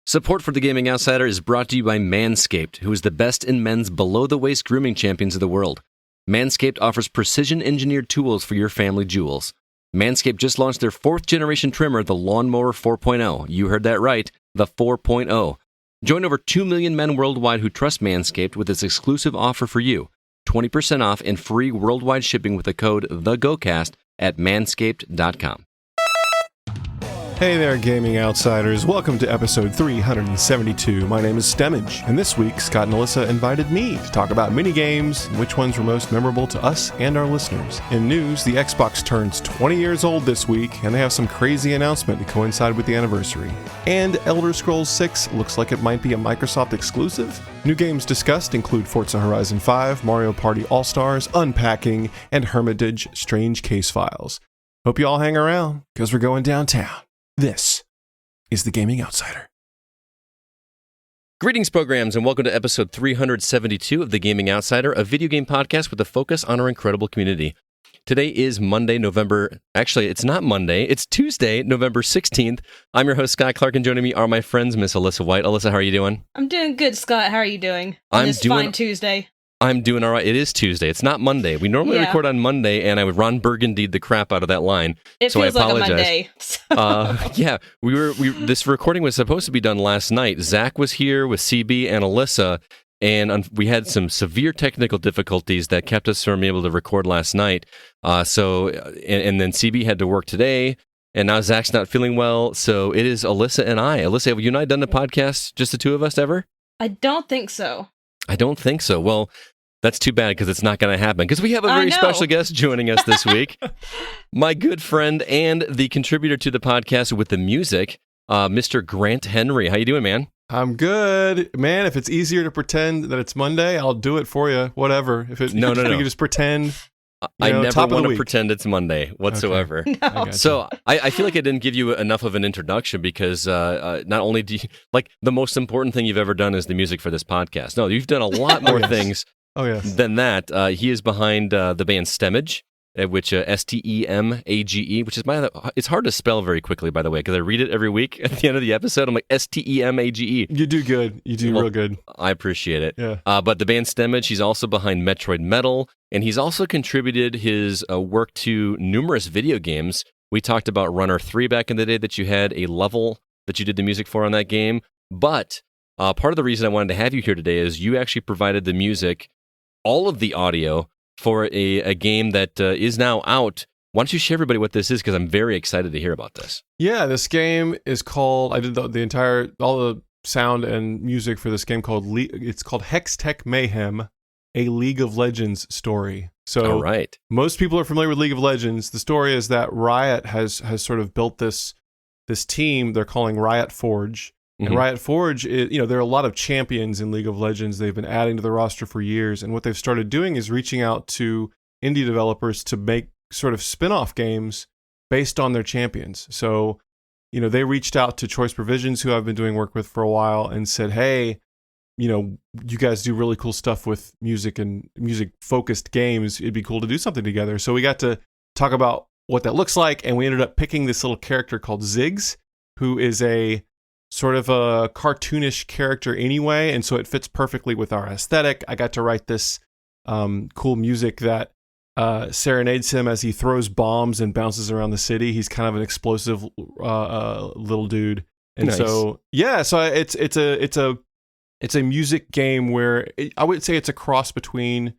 Support for The Gaming Outsider is brought to you by Manscaped, who is the best in men's below-the-waist grooming champions of the world. Manscaped offers precision-engineered tools for your family jewels. Manscaped just launched their 4th-generation trimmer, the Lawnmower 4.0. You heard that right, the 4.0. Join over 2 million men worldwide who trust Manscaped with this exclusive offer for you. 20% off and free worldwide shipping with the code THEGOCAST at manscaped.com. Hey there, Gaming Outsiders. Welcome to episode 372. My name is Stemage, and this week Scott and Alyssa invited me to talk about mini-games and which ones were most memorable to us and our listeners. In news, the Xbox turns 20 years old this week, and they have some crazy announcement to coincide with the anniversary. And Elder Scrolls 6 looks like it might be a Microsoft exclusive. New games discussed include Forza Horizon 5, Mario Party All-Stars, Unpacking, and Hermitage Strange Case Files. Hope you all hang around, because we're going downtown. This is The Gaming Outsider. Greetings, programs, and welcome to episode 372 of The Gaming Outsider, a video game podcast with a focus on our incredible community. Today is Monday, it's not Monday, it's Tuesday, November 16th. I'm your host, Scott Clark, and joining me are my friends, Miss Alyssa White. Alyssa, how are you doing? I'm doing good, Scott. How are you doing on this fine Tuesday? I'm doing all right. It is Tuesday. It's not Monday. We normally record on Monday, and I would Ron Burgundied the crap out of that line. It so feels I apologize. like a Monday. This recording was supposed to be done last night. Zach was here with CB and Alyssa, and we had some severe technical difficulties that kept us from being able to record last night. And then CB had to work today, and now Zach's not feeling well. So it is Alyssa and I. Alyssa, have you and I done a podcast, just the two of us, ever? I don't think so. I don't think so. Well, that's too bad because it's not going to happen because we have a very special guest joining us this week. My good friend and the contributor to the podcast with the music, Mr. Grant Henry. How you doing, man? I'm good. Man, if it's easier to pretend that it's Monday, I'll do it for you. Whatever. We can just pretend. I never want to pretend it's Monday whatsoever. Okay. No. So I feel like I didn't give you enough of an introduction because not only do you, like, the most important thing you've ever done is the music for this podcast. No, you've done a lot more things than that. He is behind the band Stemage, which Stemage, which is it's hard to spell very quickly, by the way, because I read it every week at the end of the episode. I'm like, Stemage. You do good. You do real good. I appreciate it. Yeah. But the band Stemage, he's also behind Metroid Metal, and he's also contributed his work to numerous video games. We talked about Runner 3 back in the day, that you had a level that you did the music for on that game. But part of the reason I wanted to have you here today is you actually provided the music, all of the audio, for a game that is now out. Why don't you share everybody what this is, because I'm very excited to hear about this. Yeah, this game is called, I did all the sound and music for this game it's called Hextech Mayhem, a League of Legends story. So all right. Most people are familiar with League of Legends. The story is that Riot has sort of built this team they're calling Riot Forge. And Riot Forge, there are a lot of champions in League of Legends. They've been adding to the roster for years. And what they've started doing is reaching out to indie developers to make sort of spin-off games based on their champions. So, they reached out to Choice Provisions, who I've been doing work with for a while, and said, hey, you guys do really cool stuff with music and music-focused games. It'd be cool to do something together. So we got to talk about what that looks like, and we ended up picking this little character called Ziggs, who is a sort of a cartoonish character anyway, and so it fits perfectly with our aesthetic. I got to write this cool music that serenades him as he throws bombs and bounces around the city. He's kind of an explosive little dude, and nice. It's a music game where I would say it's a cross between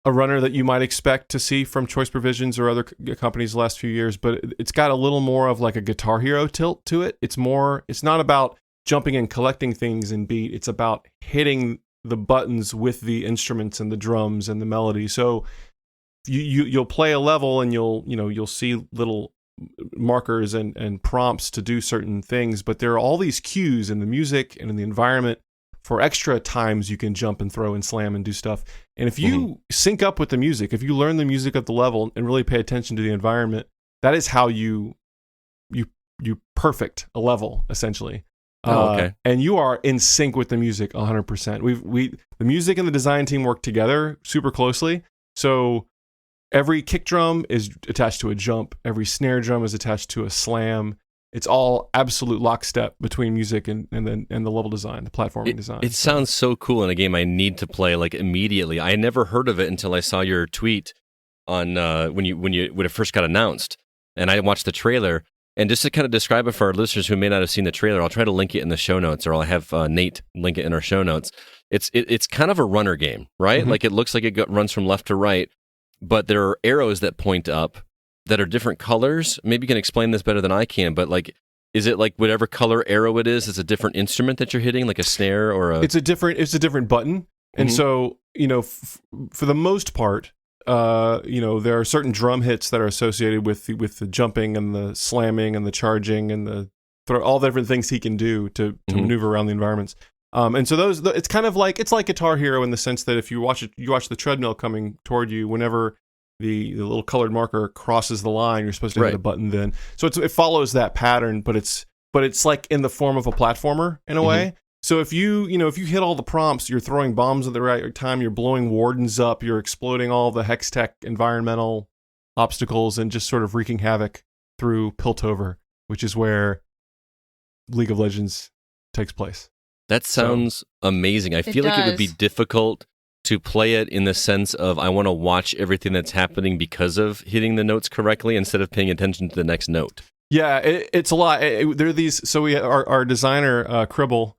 a runner that you might expect to see from Choice Provisions or other companies the last few years, but it's got a little more of like a Guitar Hero tilt to it. It's not about jumping and collecting things in beat. It's about hitting the buttons with the instruments and the drums and the melody. So you'll play a level and you'll see little markers and prompts to do certain things, but there are all these cues in the music and in the environment for extra times you can jump and throw and slam and do stuff. And if you sync up with the music, if you learn the music of the level and really pay attention to the environment, that is how you perfect a level, essentially. And you are in sync with the music 100%. The music and the design team work together super closely. So every kick drum is attached to a jump. Every snare drum is attached to a slam. it's all absolute lockstep between music and the level design, the platforming design. It sounds so cool in a game I need to play like immediately. I never heard of it until I saw your tweet on when it first got announced, and I watched the trailer. And just to kind of describe it for our listeners who may not have seen the trailer, I'll try to link it in the show notes, or I'll have Nate link it in our show notes. It's kind of a runner game, right? Like it looks like it runs from left to right, but there are arrows that point up that are different colors. Maybe you can explain this better than I can, but like, is it like whatever color arrow it is, it's a different instrument that you're hitting, like a snare or a... It's a different button. And so, for the most part, there are certain drum hits that are associated with the jumping and the slamming and the charging and all the different things he can do to maneuver around the environments. And so it's kind of like, it's like Guitar Hero in the sense that if you watch the treadmill coming toward you, whenever the little colored marker crosses the line, you're supposed to hit a button then. So it follows that pattern, but it's like in the form of a platformer in a way. So if you hit all the prompts, you're throwing bombs at the right time, you're blowing wardens up, you're exploding all the Hextech environmental obstacles and just sort of wreaking havoc through Piltover, which is where League of Legends takes place. That sounds amazing. I feel like it would be difficult to play it in the sense of I want to watch everything that's happening because of hitting the notes correctly instead of paying attention to the next note. Yeah, it's a lot. There are these. So our designer Cribble.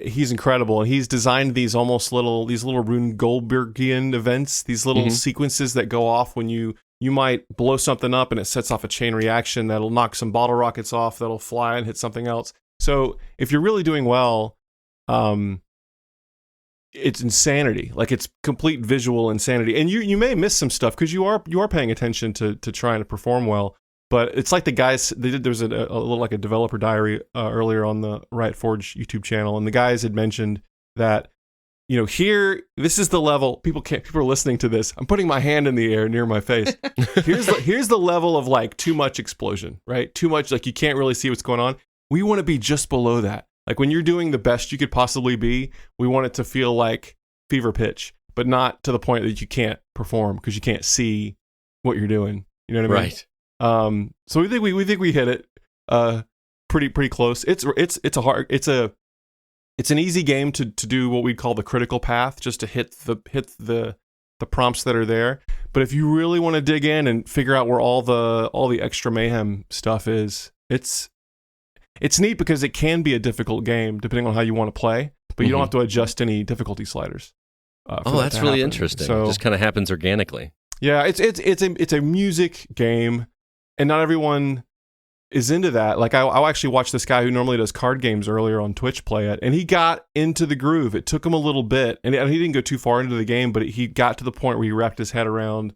He's incredible, and he's designed these little Rune Goldbergian events, these little sequences that go off when you might blow something up and it sets off a chain reaction that'll knock some bottle rockets off that'll fly and hit something else. So if you're really doing well, it's insanity. Like it's complete visual insanity, and you may miss some stuff because you are paying attention to trying to perform well. But it's like the guys, there's a little like a developer diary earlier on the Riot Forge YouTube channel, and the guys had mentioned that, here, this is the level, people are listening to this, I'm putting my hand in the air near my face. Here's the level of like too much explosion, right? Too much, like you can't really see what's going on. We want to be just below that. Like when you're doing the best you could possibly be, we want it to feel like fever pitch, but not to the point that you can't perform because you can't see what you're doing. You know what I mean? Right. So we think we hit it pretty close. It's an easy game to do what we'd call the critical path, just to hit the prompts that are there. But if you really want to dig in and figure out where all the extra mayhem stuff is, it's neat because it can be a difficult game depending on how you want to play, but you don't have to adjust any difficulty sliders. That's really interesting. So, it just kind of happens organically. Yeah, it's a music game. And not everyone is into that. Like I actually watched this guy who normally does card games earlier on Twitch play it, and he got into the groove. It took him a little bit, and he didn't go too far into the game, but he got to the point where he wrapped his head around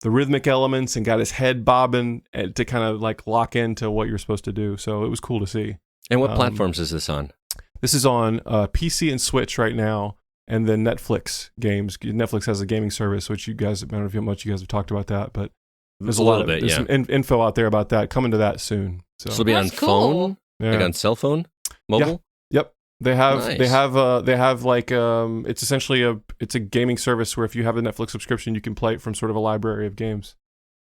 the rhythmic elements and got his head bobbing to kind of like lock into what you're supposed to do. So it was cool to see. And what platforms is this on? This is on PC and Switch right now, and then Netflix games. Netflix has a gaming service, which I don't know how much you guys have talked about that, but there's some info out there about that. Coming to that soon. So it'll be on phone, like on cell phone, mobile. Yeah. Yep. They have nice. they have like it's essentially it's a gaming service where if you have a Netflix subscription, you can play it from sort of a library of games.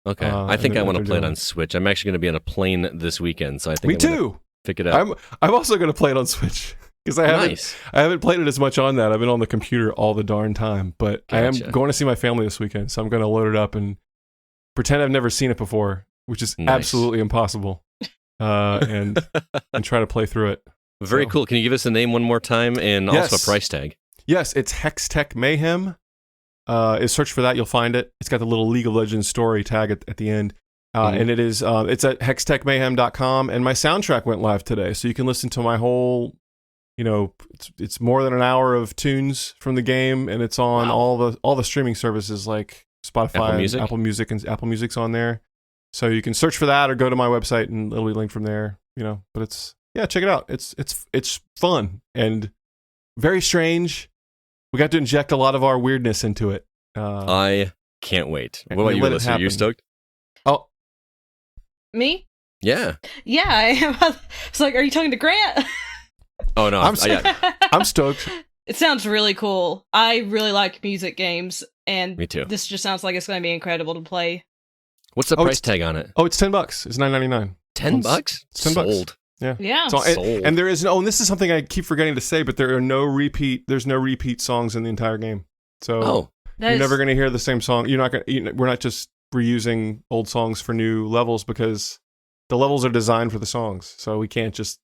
Okay, I think I want to play it on Switch. I'm actually going to be on a plane this weekend, so I think I'm too. Pick it up. I'm also going to play it on Switch because I haven't played it as much on that. I've been on the computer all the darn time, but I am going to see my family this weekend, so I'm going to load it up and pretend I've never seen it before, which is absolutely impossible, and try to play through it. Very cool. Can you give us the name one more time and also a price tag? Yes, it's Hextech Mayhem. Search for that, you'll find it. It's got the little League of Legends story tag at the end. And it is it's at hextechmayhem.com, and my soundtrack went live today, so you can listen to my whole, it's more than an hour of tunes from the game, and it's on all the streaming services like Spotify, Apple Music, and Apple Music's on there. So you can search for that or go to my website and it'll be linked from there, but check it out. It's fun and very strange. We got to inject a lot of our weirdness into it. I can't wait. What about you, Alyssa? Are you stoked? Oh, me? Yeah. Yeah, I am. I was like, are you talking to Grant? Oh, no. I'm stoked. It sounds really cool. I really like music games, and me too. This just sounds like it's going to be incredible to play. What's the price tag on it? Oh, it's $10. It's $9.99. $10? $10. Sold. Yeah. So, and there is and this is something I keep forgetting to say, but there's no repeat songs in the entire game. So you're never going to hear the same song. We're not just reusing old songs for new levels because the levels are designed for the songs. So we can't just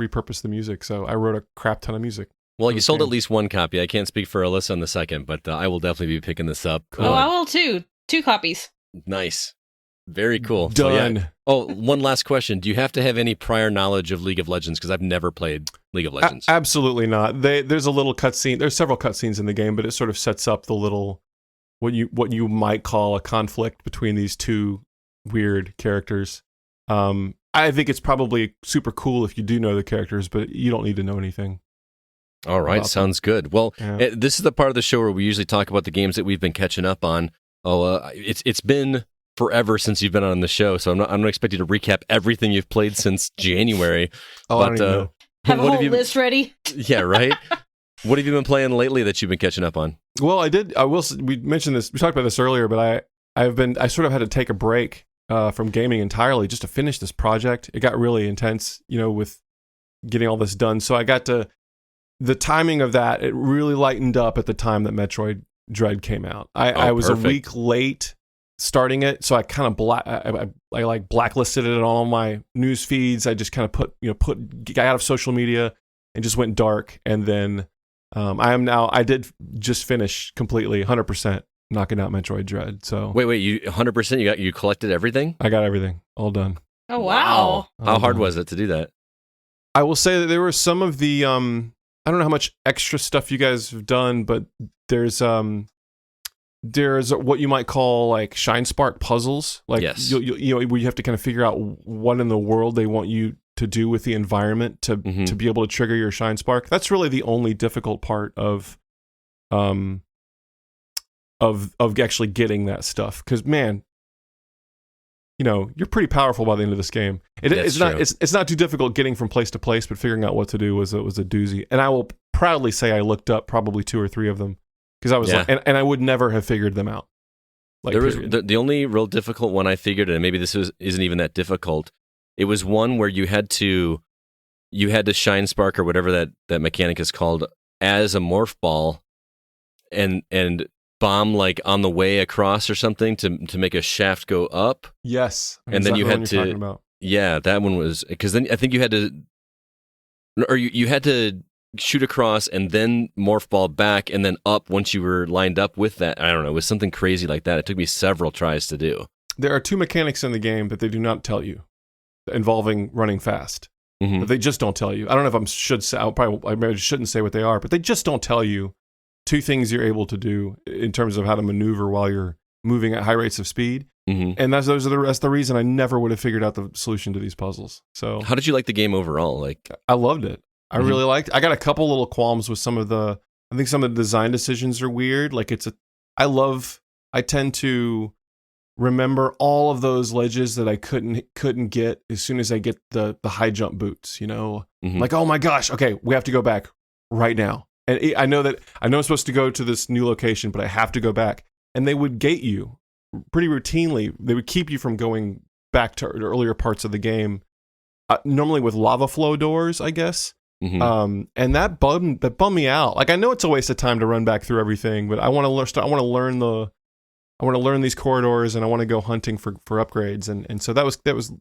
repurpose the music. So I wrote a crap ton of music. Well, you sold at least one copy. I can't speak for Alyssa on the second, but I will definitely be picking this up. Cool. I will too. 2 copies. Nice. Very cool. Done. So, yeah. One last question. Do you have to have any prior knowledge of League of Legends? Because I've never played League of Legends. Absolutely not. There's a little cutscene. There's several cutscenes in the game, but it sort of sets up the little what you might call a conflict between these two weird characters. I think it's probably super cool if you do know the characters, but you don't need to know anything. All right, sounds good. Well, this is the part of the show where we usually talk about the games that we've been catching up on. It's been forever since you've been on the show, so I'm not expecting you to recap everything you've played since January. I don't even know. Have a whole list ready. Yeah, right. What have you been playing lately that you've been catching up on? Well, we mentioned this. We talked about this earlier, but I sort of had to take a break from gaming entirely just to finish this project. It got really intense, with getting all this done. So I got to the timing of that. It really lightened up at the time that Metroid Dread came out. I was a week late starting it, so I kind of I blacklisted it on all my news feeds. I just kind of got out of social media and just went dark. And then I did just finish completely 100% knocking out Metroid Dread. So wait, you 100%? You collected everything? I got everything all done. Oh wow! How hard was it to do that? I will say that there were some of the I don't know how much extra stuff you guys have done, but there's what you might call like Shine Spark puzzles. Like yes. where you have to kind of figure out what in the world they want you to do with the environment to be able to trigger your Shine Spark. That's really the only difficult part of actually getting that stuff. Because man, you're pretty powerful by the end of this game. It's not too difficult getting from place to place, but figuring out what to do was a doozy. And I will proudly say I looked up probably 2 or 3 of them because I was and I would never have figured them out. There was the only real difficult one I figured, and maybe this isn't even that difficult. It was one where you had to Shine Spark or whatever that mechanic is called as a morph ball, and bomb like on the way across or something to make a shaft go up. Yes, and then you had to. Yeah, that one was because then I think you had to, or you had to shoot across and then morph ball back and then up once you were lined up with that. I don't know. It was something crazy like that. It took me several tries to do. There are 2 mechanics in the game that they do not tell you, involving running fast. But they just don't tell you. I don't know if I maybe shouldn't say what they are, but they just don't tell you 2 things you're able to do in terms of how to maneuver while you're moving at high rates of speed. And that's the reason I never would have figured out the solution to these puzzles. So how did you like the game overall? Like, I loved it. I really liked it. I got a couple little qualms with I think some of the design decisions are weird. Like I tend to remember all of those ledges that I couldn't get as soon as I get the high jump boots, like, oh my gosh, okay, we have to go back right now. And I know I'm supposed to go to this new location, but I have to go back. And they would gate you pretty routinely. They would keep you from going back to earlier parts of the game, normally with lava flow doors, I guess. And that bummed me out. Like, I know it's a waste of time to run back through everything, but I want to learn these corridors, and I want to go hunting for upgrades. And so that was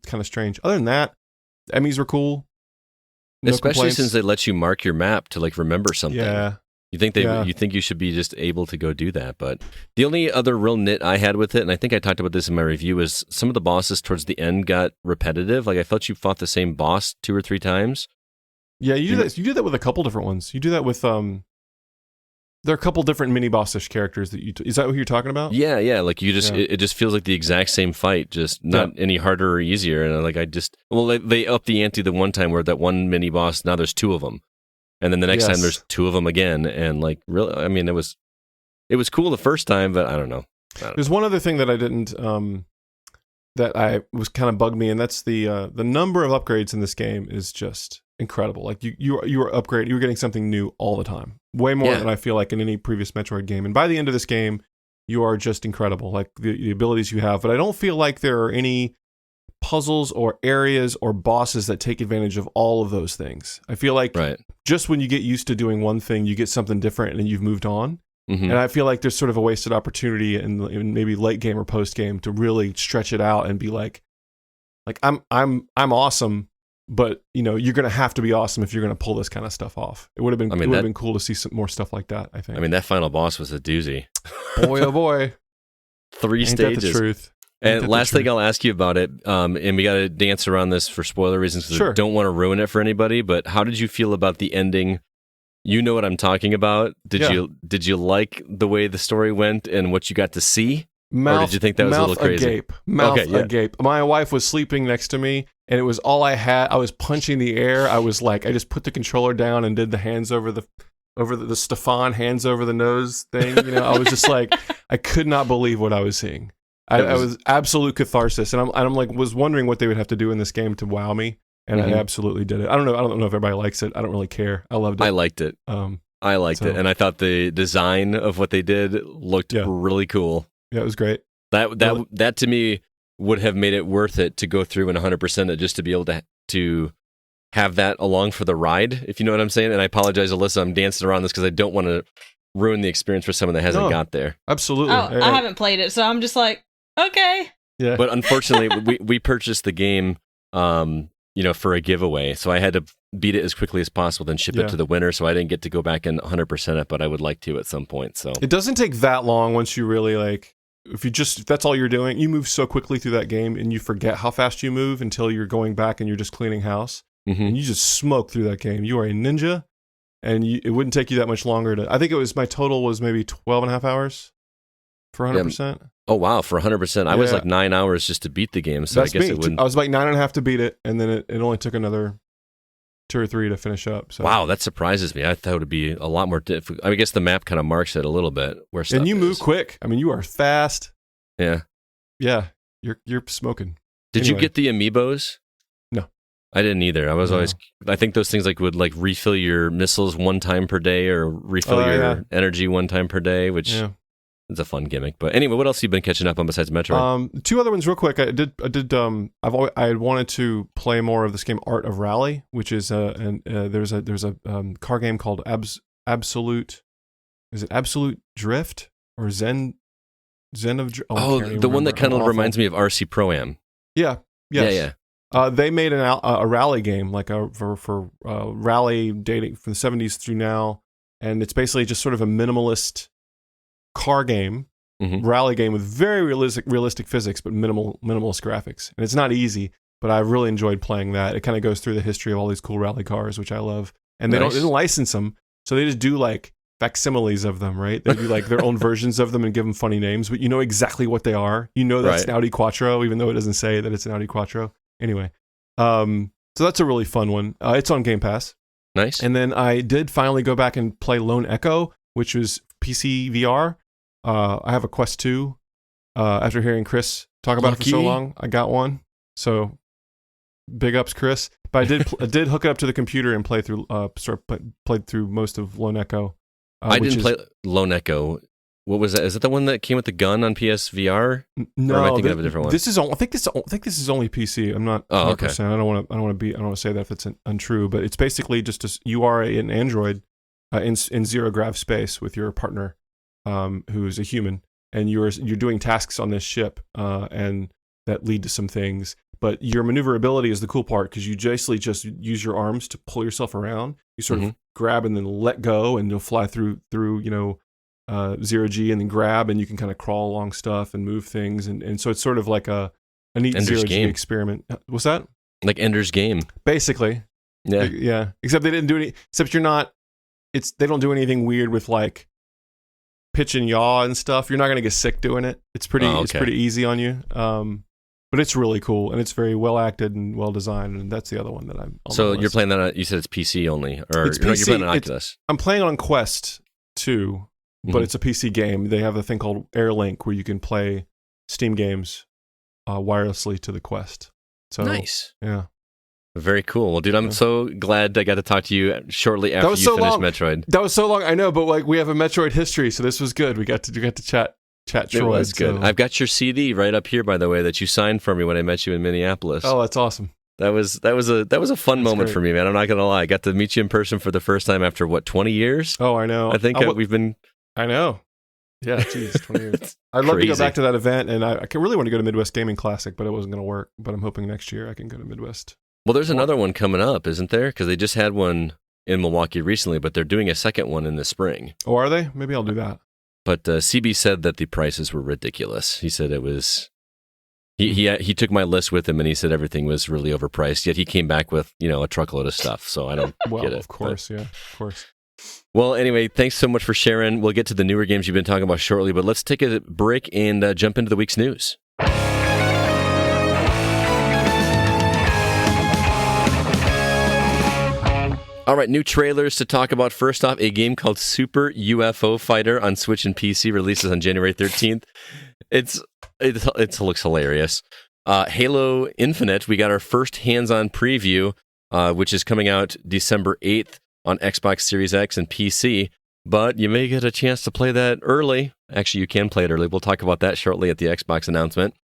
kind of strange. Other than that, Emmys were cool. No Especially complaints. since they let you mark your map to like remember something. Yeah. You think you should be just able to go do that. But the only other real nit I had with it, and I think I talked about this in my review, is some of the bosses towards the end got repetitive. Like, I felt you fought the same boss 2 or 3 times. Yeah, you do that with a couple different ones. You do that with there are a couple different mini bossish characters that is that what you're talking about? Yeah. Like it just feels like the exact same fight, just not any harder or easier. And like they upped the ante the one time where that one mini boss, now there's 2 of them, and then the next time there's 2 of them again. And like, really, I mean, it was cool the first time, but I don't know. There's one other thing that I didn't that I was kind of bugged me, and that's the number of upgrades in this game is just incredible. Like you were getting something new all the time, way more than I feel like in any previous Metroid game. And by the end of this game, you are just incredible, like the abilities you have. But I don't feel like there are any puzzles or areas or bosses that take advantage of all of those things. I feel like just when you get used to doing one thing, you get something different and you've moved on. Mm-hmm. And I feel like there's sort of a wasted opportunity in maybe late game or post game to really stretch it out and be like I'm awesome, but you're going to have to be awesome if you're going to pull this kind of stuff off. It would have been been cool to see some more stuff like that, I think. I mean, that final boss was a doozy. Boy, oh boy. 3 stages. That the truth. And last thing I'll ask you about it, and we got to dance around this for spoiler reasons because I don't want to ruin it for anybody, but how did you feel about the ending? You know what I'm talking about. Did you like the way the story went and what you got to see? Or did you think that was a little crazy? Mouth agape. My wife was sleeping next to me, and it was all I had. I was punching the air. I was like, I just put the controller down and did the hands over the Stefan hands over the nose thing. I was just like, I could not believe what I was seeing. I was absolute catharsis, and I'm like was wondering what they would have to do in this game to wow me, and I absolutely did it. I don't know if everybody likes it. I don't really care. I loved it. I liked it. I liked it, and I thought the design of what they did looked really cool. Yeah, it was great. That to me would have made it worth it to go through and 100% it just to be able to have that along for the ride, if you know what I'm saying. And I apologize, Alyssa, I'm dancing around this because I don't want to ruin the experience for someone that hasn't got there. Absolutely. Oh, I haven't played it, so I'm just like, okay. Yeah. But unfortunately, we purchased the game, for a giveaway, so I had to beat it as quickly as possible, then ship it to the winner. So I didn't get to go back and 100% it, but I would like to at some point. So it doesn't take that long once you really if that's all you're doing, you move so quickly through that game, and you forget how fast you move until you're going back and you're just cleaning house, and you just smoke through that game. You are a ninja, and it wouldn't take you that much longer to. I think my total was maybe 12 and a half hours for 100%. Oh wow, for 100%. I was like 9 hours just to beat the game, so that's I guess it wouldn't. I was like 9.5 to beat it, and then it only took another 2 or 3 to finish up. So. Wow, that surprises me. I thought it would be a lot more difficult. I guess the map kind of marks it a little bit where stuff and you is. move quick. I mean, you are fast. Yeah. Yeah, you're smoking. Did you get the amiibos? No. I didn't either. I was always. I think those things would refill your missiles one time per day, or refill your energy one time per day, which it's a fun gimmick. But anyway, what else have you been catching up on besides Metroid? 2 other ones real quick. I had wanted to play more of this game Art of Rally, which is there's a car game called Absolute. Is it Absolute Drift or Zen of the one that kind of reminds me of RC Pro-Am. Yeah. Yes. Yeah. They made a rally game for rally dating from the 70s through now, and it's basically just sort of a minimalist car game, rally game with very realistic physics, but minimalist graphics. And it's not easy, but I really enjoyed playing that. It kind of goes through the history of all these cool rally cars, which I love. And they don't license them, so they just do facsimiles of them, right? They do their own versions of them and give them funny names, but you know exactly what they are. You know that's an Audi Quattro, even though it doesn't say that it's an Audi Quattro. Anyway, so that's a really fun one. It's on Game Pass. Nice. And then I did finally go back and play Lone Echo, which was PC VR. I have a Quest 2. After hearing Chris talk about it for so long, I got one. So big ups, Chris. But I did hook it up to the computer and play through. Played through most of Lone Echo. I didn't play Lone Echo. What was that? Is it the one that came with the gun on PSVR? No, or am I thinking of a different one? I think this is only PC. I'm not 100%. Okay. I don't want to say that if it's untrue, but it's basically just you are an android in zero grav space with your partner, who's a human, and you're doing tasks on this ship, and that lead to some things. But your maneuverability is the cool part, because you basically just use your arms to pull yourself around. You sort of grab and then let go, and you'll fly through zero G, and then grab, and you can kind of crawl along stuff and move things, and so it's sort of like a neat Ender's zero G Game. experiment. What's that? Like Ender's Game, basically. Yeah. Except they didn't do any. Except they don't do anything weird with pitch and yaw and stuff. You're not gonna get sick doing it. It's pretty. It's pretty easy on you. But it's really cool, and it's very well acted and well designed, and that's the other one that I'm. So you're playing that? You said it's PC only, or it's PC. No, you're playing on Oculus? I'm playing on Quest 2, but it's a PC game. They have a thing called AirLink where you can play Steam games wirelessly to the Quest. So nice. Yeah. Very cool. Well, dude, I'm so glad I got to talk to you shortly after you finished Metroid. That was so long, I know, but we have a Metroid history, so this was good. We got to chat. chat Troy. It was good. So. I've got your CD right up here, by the way, that you signed for me when I met you in Minneapolis. Oh, that's awesome. That was a fun moment for me, man. I'm not gonna lie. I got to meet you in person for the first time after 20 years? Oh, I know. I think we've been. I know. Yeah, geez, 20 years. I'd love to go back to that event, and I really want to go to Midwest Gaming Classic, but it wasn't going to work. But I'm hoping next year I can go to Midwest. Well, there's another one coming up, isn't there? Because they just had one in Milwaukee recently, but they're doing a second one in the spring. Oh, are they? Maybe I'll do that. But CB said that the prices were ridiculous. He said it was. He took my list with him, and he said everything was really overpriced. Yet he came back with a truckload of stuff. So I don't get it. Of course, yeah, of course. Well, anyway, thanks so much for sharing. We'll get to the newer games you've been talking about shortly, but let's take a break and jump into the week's news. All right, new trailers to talk about. First off, a game called Super UFO Fighter on Switch and PC releases on January 13th. It looks hilarious. Halo Infinite, we got our first hands-on preview, which is coming out December 8th on Xbox Series X and PC, but you may get a chance to play that early. Actually, you can play it early. We'll talk about that shortly at the Xbox announcement.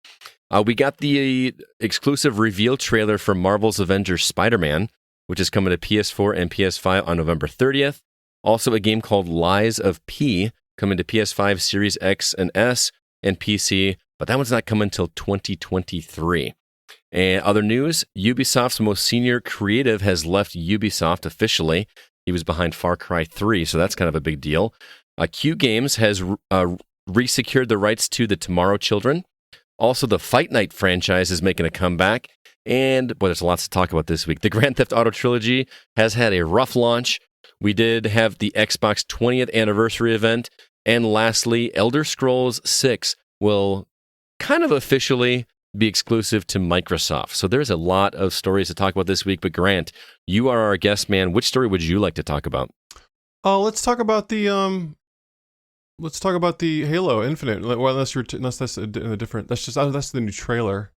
We got the exclusive reveal trailer for Marvel's Avengers Spider-Man, which is coming to PS4 and PS5 on November 30th. Also, a game called Lies of P, coming to PS5, Series X and S, and PC, but that one's not coming until 2023. And other news, Ubisoft's most senior creative has left Ubisoft officially. He was behind Far Cry 3, so that's kind of a big deal. Q Games has re-secured the rights to the Tomorrow Children. Also, the Fight Night franchise is making a comeback. And, boy, there's lots to talk about this week. The Grand Theft Auto trilogy has had a rough launch. We did have the Xbox 20th anniversary event. And lastly, Elder Scrolls 6 will kind of officially be exclusive to Microsoft. So there's a lot of stories to talk about this week. But Grant, you are our guest man. Which story would you like to talk about? Oh, let's talk about the Halo Infinite. Well, unless that's a different. That's the new trailer.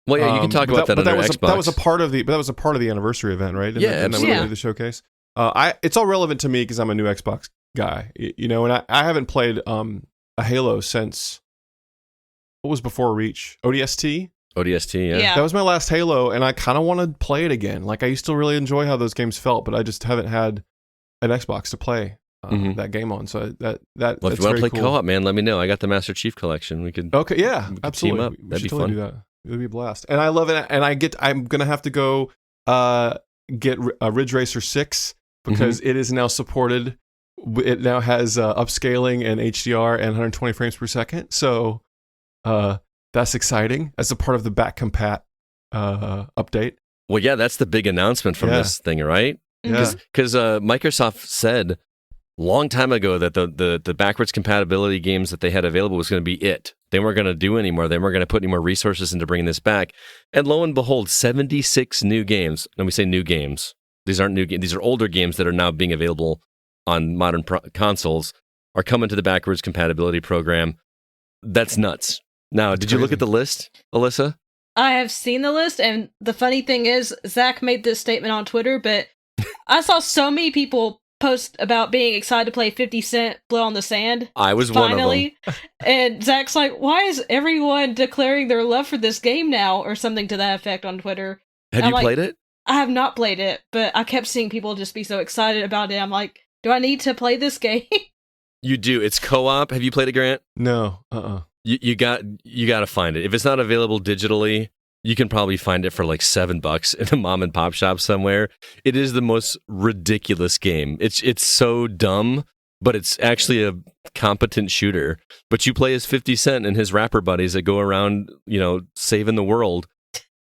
Well, yeah, you can talk about that on Xbox. That was a part of the anniversary event, right? Absolutely. That was the showcase. It's all relevant to me because I'm a new Xbox guy, and I haven't played a Halo since what was before Reach? ODST, yeah. That was my last Halo, and I kind of want to play it again. Like, I used to really enjoy how those games felt, but I just haven't had an Xbox to play that game on. So that well, if you want to play co-op, man, let me know. I got the Master Chief Collection. We could absolutely team up. That'd be fun. Do that. It would be a blast, and I love it. And I'm gonna have to go get Ridge Racer 6 because it is now supported. It now has upscaling and HDR and 120 frames per second. So that's exciting as a part of the back compat update. Well, yeah, that's the big announcement from this thing, right? Yeah. Because Microsoft said long time ago that the backwards compatibility games that they had available was going to be it. They weren't going to do anymore. They weren't going to put any more resources into bringing this back. And lo and behold, 76 new games. And we say new games. These aren't new games. These are older games that are now being available on modern consoles are coming to the backwards compatibility program. That's nuts. Now, did you look at the list, Alyssa? I have seen the list, and the funny thing is, Zach made this statement on Twitter, but I saw so many people post about being excited to play 50 Cent Blood on the Sand. I was finally one of them. And Zach's like, why is everyone declaring their love for this game now? Or something to that effect on Twitter. Have you played it? I have not played it, but I kept seeing people just be so excited about it. I'm like, do I need to play this game? You do. It's co-op. Have you played it, Grant? No. You got to find it. If it's not available digitally, you can probably find it for like $7 in a mom and pop shop somewhere. It is the most ridiculous game. It's so dumb, but it's actually a competent shooter. But you play as 50 Cent and his rapper buddies that go around, saving the world.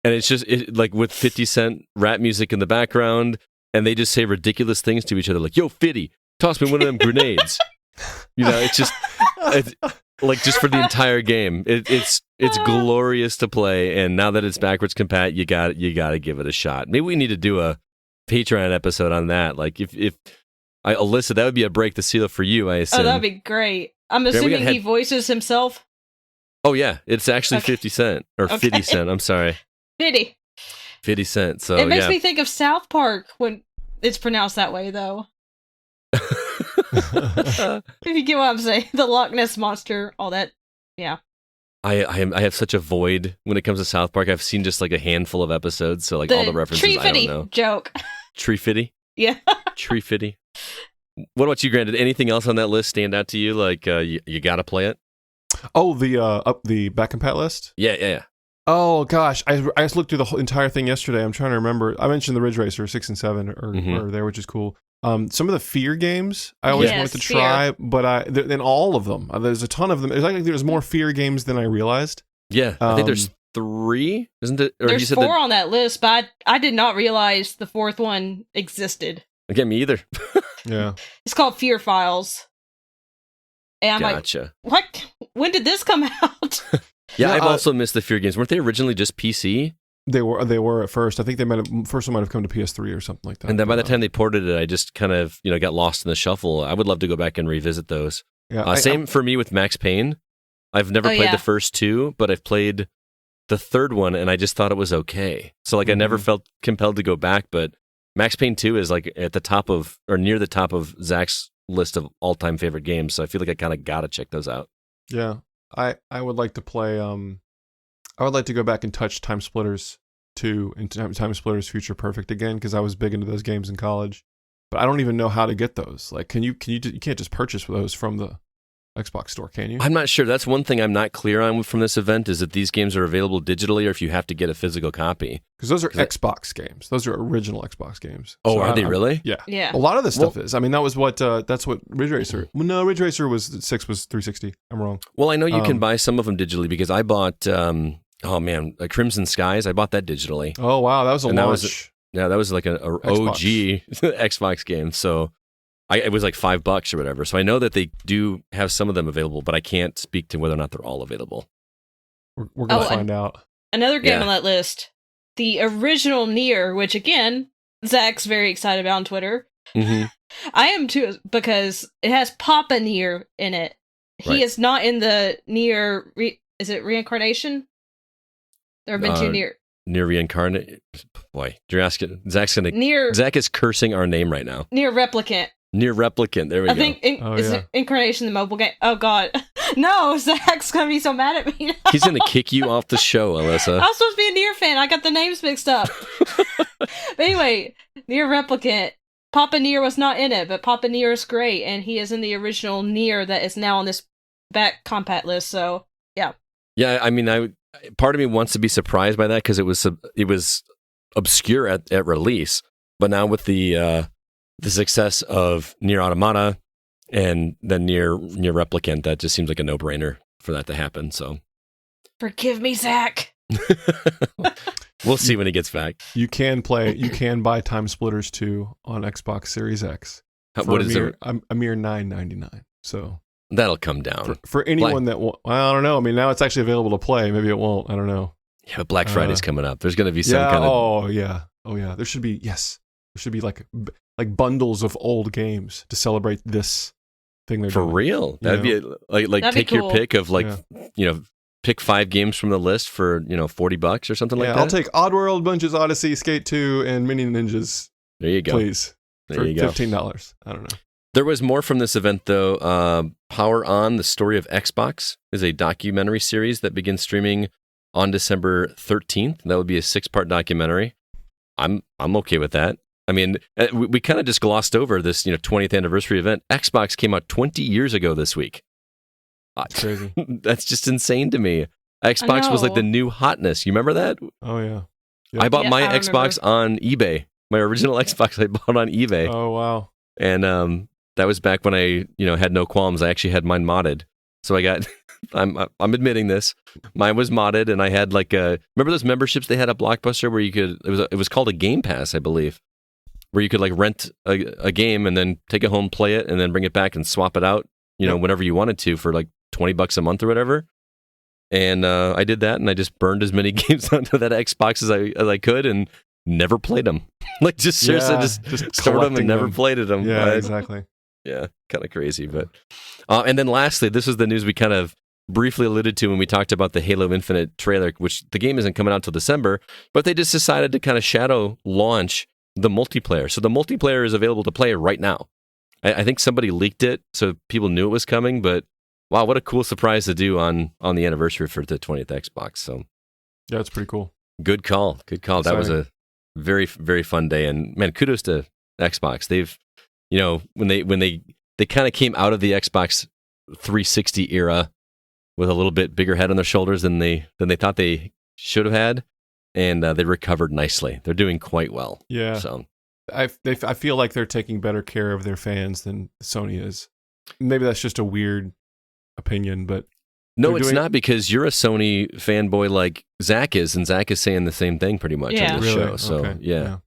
And it's just like with 50 Cent rap music in the background, and they just say ridiculous things to each other, like, "Yo, 50, toss me one of them grenades." It's just like just for the entire game. It's glorious to play, and now that it's backwards compat, you got to give it a shot. Maybe we need to do a Patreon episode on that. Like if Alyssa, that would be a break the seal for you, I assume. Oh, that'd be great. I'm assuming he voices himself. Oh yeah, it's actually 50 Cent or 50 Cent. I'm sorry. 50 Cent. So it makes me think of South Park when it's pronounced that way, though. If you get what I'm saying, the Loch Ness Monster, all that Yeah. I have such a void when it comes to South Park. I've seen just like a handful of episodes, so like all the references Tree I Fitty don't know. joke. Tree Fitty? Yeah. Tree Fitty. What about you, Grant? Did anything else on that list stand out to you? Like you got to play it? Oh, the back compat list? Yeah. Oh gosh, I just looked through the whole entire thing yesterday. I'm trying to remember. I mentioned the Ridge Racer 6 and 7 are there, which is cool. Some of the Fear games I always wanted to try, but in all of them, there's a ton of them. It's like there's more Fear games than I realized. Yeah, I think there's 3, isn't it? Or there's 4 on that list, but I did not realize the 4th one existed. Again, me either. Yeah, it's called Fear Files. And I'm gotcha. Like, what? When did this come out? Yeah, I've also missed the Fear games. Weren't they originally just PC? They were at first. I think first one might have come to PS3 or something like that. And then by the time they ported it, I just kind of got lost in the shuffle. I would love to go back and revisit those. Yeah, same for me with Max Payne. I've never played the first 2, but I've played the 3rd one, and I just thought it was okay. So like I never felt compelled to go back. But Max Payne 2 is like at the top of, or near the top of Zach's list of all-time favorite games. So I feel like I kind of got to check those out. Yeah, I would like to play. I would like to go back and touch Time Splitters 2 and Time Splitters Future Perfect again, because I was big into those games in college. But I don't even know how to get those. Like, you can't just purchase those from the Xbox store, can you? I'm not sure. That's one thing I'm not clear on from this event, is that these games are available digitally or if you have to get a physical copy. Because those are Xbox games. Those are original Xbox games. Oh, so are they really? Yeah. A lot of this stuff is. I mean, that was that's what Ridge Racer. No, Ridge Racer was 6 was 360. I'm wrong. Well, I know you can buy some of them digitally, because I bought Crimson Skies. I bought that digitally. Oh wow, that was a launch. That was like an OG Xbox game. So it was like $5 or whatever. So I know that they do have some of them available, but I can't speak to whether or not they're all available. We're going to find out. Another game on that list, the original Nier, which again, Zach's very excited about on Twitter. Mm-hmm. I am too, because it has Papa Nier in it. He is not in the Nier, is it Reincarnation? There have been 2 Nier. Near reincarnate. Boy, you're asking. Zach is cursing our name right now. Near Replicant. Near Replicant. There we go. I think it Incarnation, the mobile game? Oh God, no! Zach's gonna be so mad at me. He's gonna kick you off the show, Alyssa. I'm supposed to be a Nier fan. I got the names mixed up. But anyway, Near Replicant. Papa Nier was not in it, but Papa Nier is great, and he is in the original Nier that is now on this back compat list. So yeah. Yeah, I mean, part of me wants to be surprised by that, because it was obscure at release, but now with the success of Nier Automata and then Nier Replicant, that just seems like a no-brainer for that to happen. So forgive me, Zach. We'll see when he gets back. You can buy Time Splitters 2 on Xbox Series X. What is it? A mere $9.99. So that'll come down for anyone that will. I don't know. I mean, now it's actually available to play. Maybe it won't. I don't know. Yeah, but Black Friday's coming up. There's going to be some kind of. Oh yeah. There should be. Yes, there should be like bundles of old games to celebrate this thing they're for doing. Real. That'd be That'd take be cool. your pick of pick 5 games from the list for $40 or something like that. I'll take Oddworld, Bunches Odyssey, Skate 2, and Mini Ninjas. There you go. Please. There you go. $15. I don't know. There was more from this event, though. Power On, The Story of Xbox is a documentary series that begins streaming on December 13th. That would be a 6-part documentary. I'm okay with that. I mean, we kind of just glossed over this 20th anniversary event. Xbox came out 20 years ago this week. That's crazy. That's just insane to me. Xbox was like the new hotness. You remember that? Oh, yeah. Yep. I bought my Xbox on eBay. My original Xbox I bought on eBay. Oh, wow. And that was back when I, had no qualms. I actually had mine modded. So I got, I'm admitting this. Mine was modded, and I had remember those memberships they had at Blockbuster where you could, it was called a Game Pass, I believe, where you could rent a game and then take it home, play it, and then bring it back and swap it out, whenever you wanted to for $20 a month or whatever. And I did that, and I just burned as many games onto that Xbox as I could, and never played them. Seriously, just stored them and never played them. Yeah, exactly. Yeah, kind of crazy. But and then lastly, this is the news we kind of briefly alluded to when we talked about the Halo Infinite trailer, which the game isn't coming out till December, but they just decided to kind of shadow launch the multiplayer. So the multiplayer is available to play right now. I think somebody leaked it, so people knew it was coming, but wow, what a cool surprise to do on the anniversary for the 20th Xbox. So yeah, it's pretty cool. Good call. Exciting. That was a very, very fun day. And man, kudos to Xbox. They've, when they kind of came out of the Xbox 360 era with a little bit bigger head on their shoulders than they thought they should have had, and they recovered nicely. They're doing quite well. Yeah. So I feel like they're taking better care of their fans than Sony is. Maybe that's just a weird opinion, but no, it's not, because you're a Sony fanboy like Zach is, and Zach is saying the same thing pretty much on this show. So okay. yeah.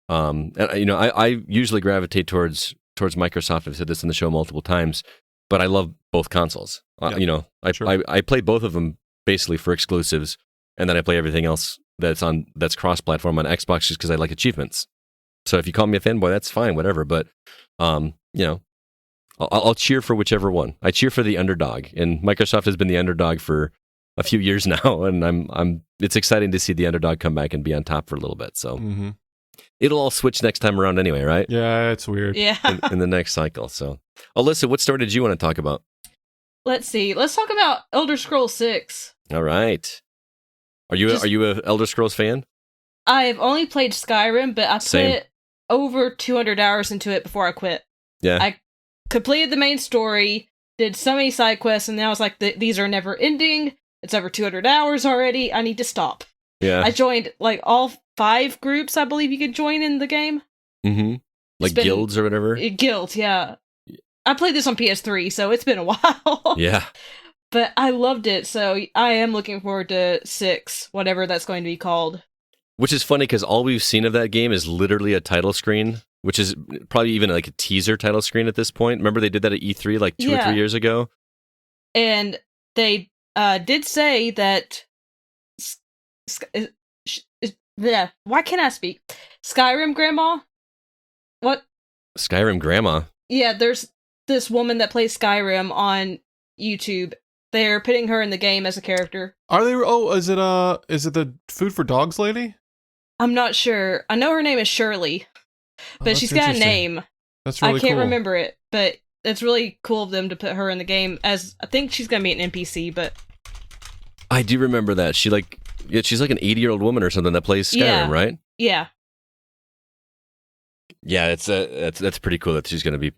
And I usually gravitate towards Microsoft. I've said this in the show multiple times, but I love both consoles. Sure. I play both of them basically for exclusives, and then I play everything else that's cross-platform on Xbox just because I like achievements. So if you call me a fanboy, that's fine, whatever. But I'll cheer for whichever one. I cheer for the underdog, and Microsoft has been the underdog for a few years now, and it's exciting to see the underdog come back and be on top for a little bit. So it'll all switch next time around anyway, right? Yeah, it's weird. Yeah. in the next cycle. So, Alyssa, what story did you want to talk about? Let's see. Let's talk about Elder Scrolls 6. All right. Are you a Elder Scrolls fan? I've only played Skyrim, but I Same. put over 200 hours into it before I quit. Yeah. I completed the main story, did so many side quests, and now I was like, these are never ending. It's over 200 hours already. I need to stop. Yeah. I joined like all 5 groups I believe you could join in the game. Mm-hmm. Like guilds or whatever? Guilds, yeah. I played this on PS3, so it's been a while. Yeah. But I loved it, so I am looking forward to 6, whatever that's going to be called. Which is funny, because all we've seen of that game is literally a title screen, which is probably even like a teaser title screen at this point. Remember they did that at E3 like 2 or 3 years ago? And they did say that... why can't I speak? Skyrim Grandma? What? Skyrim Grandma? Yeah, there's this woman that plays Skyrim on YouTube. They're putting her in the game as a character. Are they? Oh, is it the Food for Dogs lady? I'm not sure. I know her name is Shirley, but she's got a name. That's really cool. I can't remember it, but it's really cool of them to put her in the game as, I think she's going to be an NPC, but... I do remember that. She's like an 80-year-old woman or something that plays Skyrim, right? Yeah. Yeah, that's pretty cool that she's going to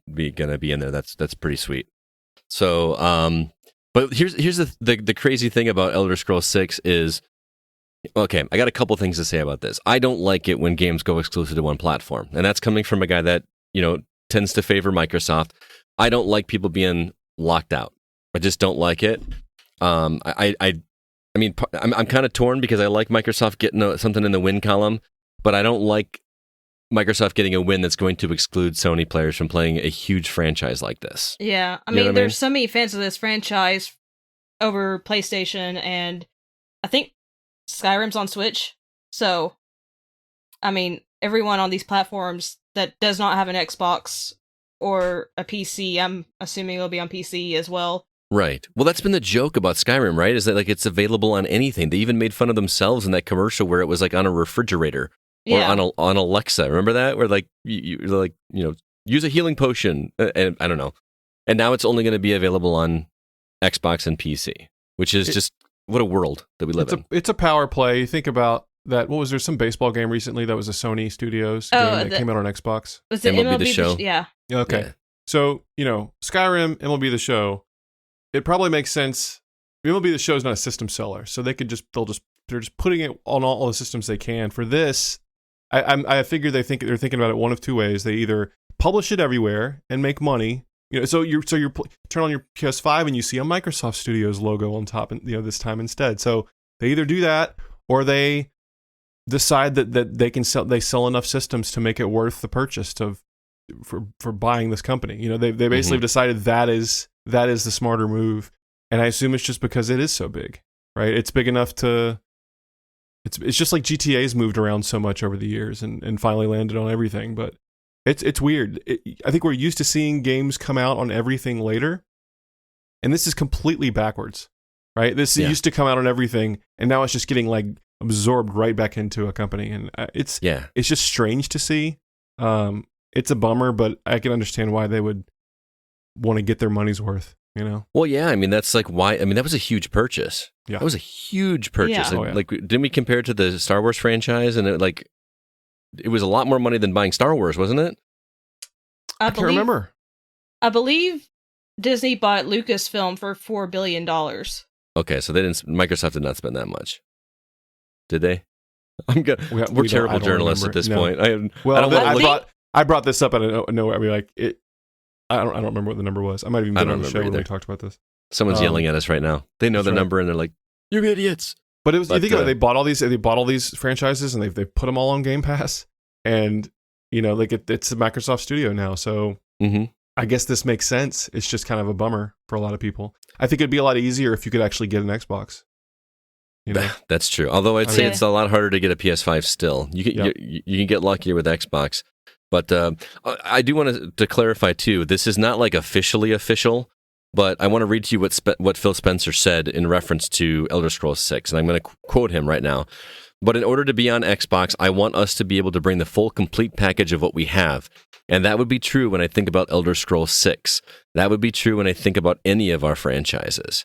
be in there. That's pretty sweet. So, but here's the crazy thing about Elder Scrolls 6 is, okay, I got a couple things to say about this. I don't like it when games go exclusive to one platform, and that's coming from a guy that tends to favor Microsoft. I don't like people being locked out. I just don't like it. I mean, I'm kind of torn because I like Microsoft getting something in the win column, but I don't like Microsoft getting a win that's going to exclude Sony players from playing a huge franchise like this. Yeah, I mean, there's so many fans of this franchise over PlayStation, and I think Skyrim's on Switch. So, I mean, everyone on these platforms that does not have an Xbox or a PC, I'm assuming it'll be on PC as well. Right. Well, that's been the joke about Skyrim, right? Is that like it's available on anything. They even made fun of themselves in that commercial where it was like on a refrigerator or on Alexa. Remember that? Where like you use a healing potion, and I don't know. And now it's only going to be available on Xbox and PC, which is just what a world that we live in. It's a power play. Think about that. What was there? Some baseball game recently that was a Sony Studios game that came out on Xbox. Was it MLB The Show? Yeah. Okay. Yeah. So Skyrim, MLB The Show. It probably makes sense. MLB The Show is not a system seller, so they're just putting it on all the systems they can. For this, I figure they're thinking about it one of two ways. They either publish it everywhere and make money. So you turn on your PS5 and you see a Microsoft Studios logo on top, and this time instead. So they either do that or they decide that they sell enough systems to make it worth the purchase for buying this company. They basically decided that is the smarter move, and I assume it's just because it is so big, right? It's big enough to. It's just like GTA's moved around so much over the years and finally landed on everything, but it's weird. I think we're used to seeing games come out on everything later, and this is completely backwards, right? This used to come out on everything, and now it's just getting like absorbed right back into a company, and it's just strange to see. It's a bummer, but I can understand why they would want to get their money's worth. You know? Well, yeah. I mean, that's like why. I mean, that was a huge purchase. Yeah. That was a huge purchase. Yeah. And, like, didn't we compare it to the Star Wars franchise? And it was a lot more money than buying Star Wars, wasn't it? I can't remember. I believe Disney bought Lucasfilm for $4 billion. Okay, so Microsoft did not spend that much, did they? We're terrible journalists at this point. I brought this up out of nowhere. I mean, like it. I don't remember what the number was. I might have even been on the show when we talked about this. Someone's yelling at us right now. They know the number and they're like, "You're idiots." But you think about it, they bought all these franchises and they put them all on Game Pass, and you know, like it's a Microsoft studio now. So I guess this makes sense. It's just kind of a bummer for a lot of people. I think it'd be a lot easier if you could actually get an Xbox. You know? That's true. Although I'd say it's a lot harder to get a PS5 still. You can get luckier with Xbox. But I do want to clarify, too, this is not like officially official, but I want to read to you what Phil Spencer said in reference to Elder Scrolls 6, and I'm going to quote him right now. But in order to be on Xbox, I want us to be able to bring the full, complete package of what we have. And that would be true when I think about Elder Scrolls 6. That would be true when I think about any of our franchises.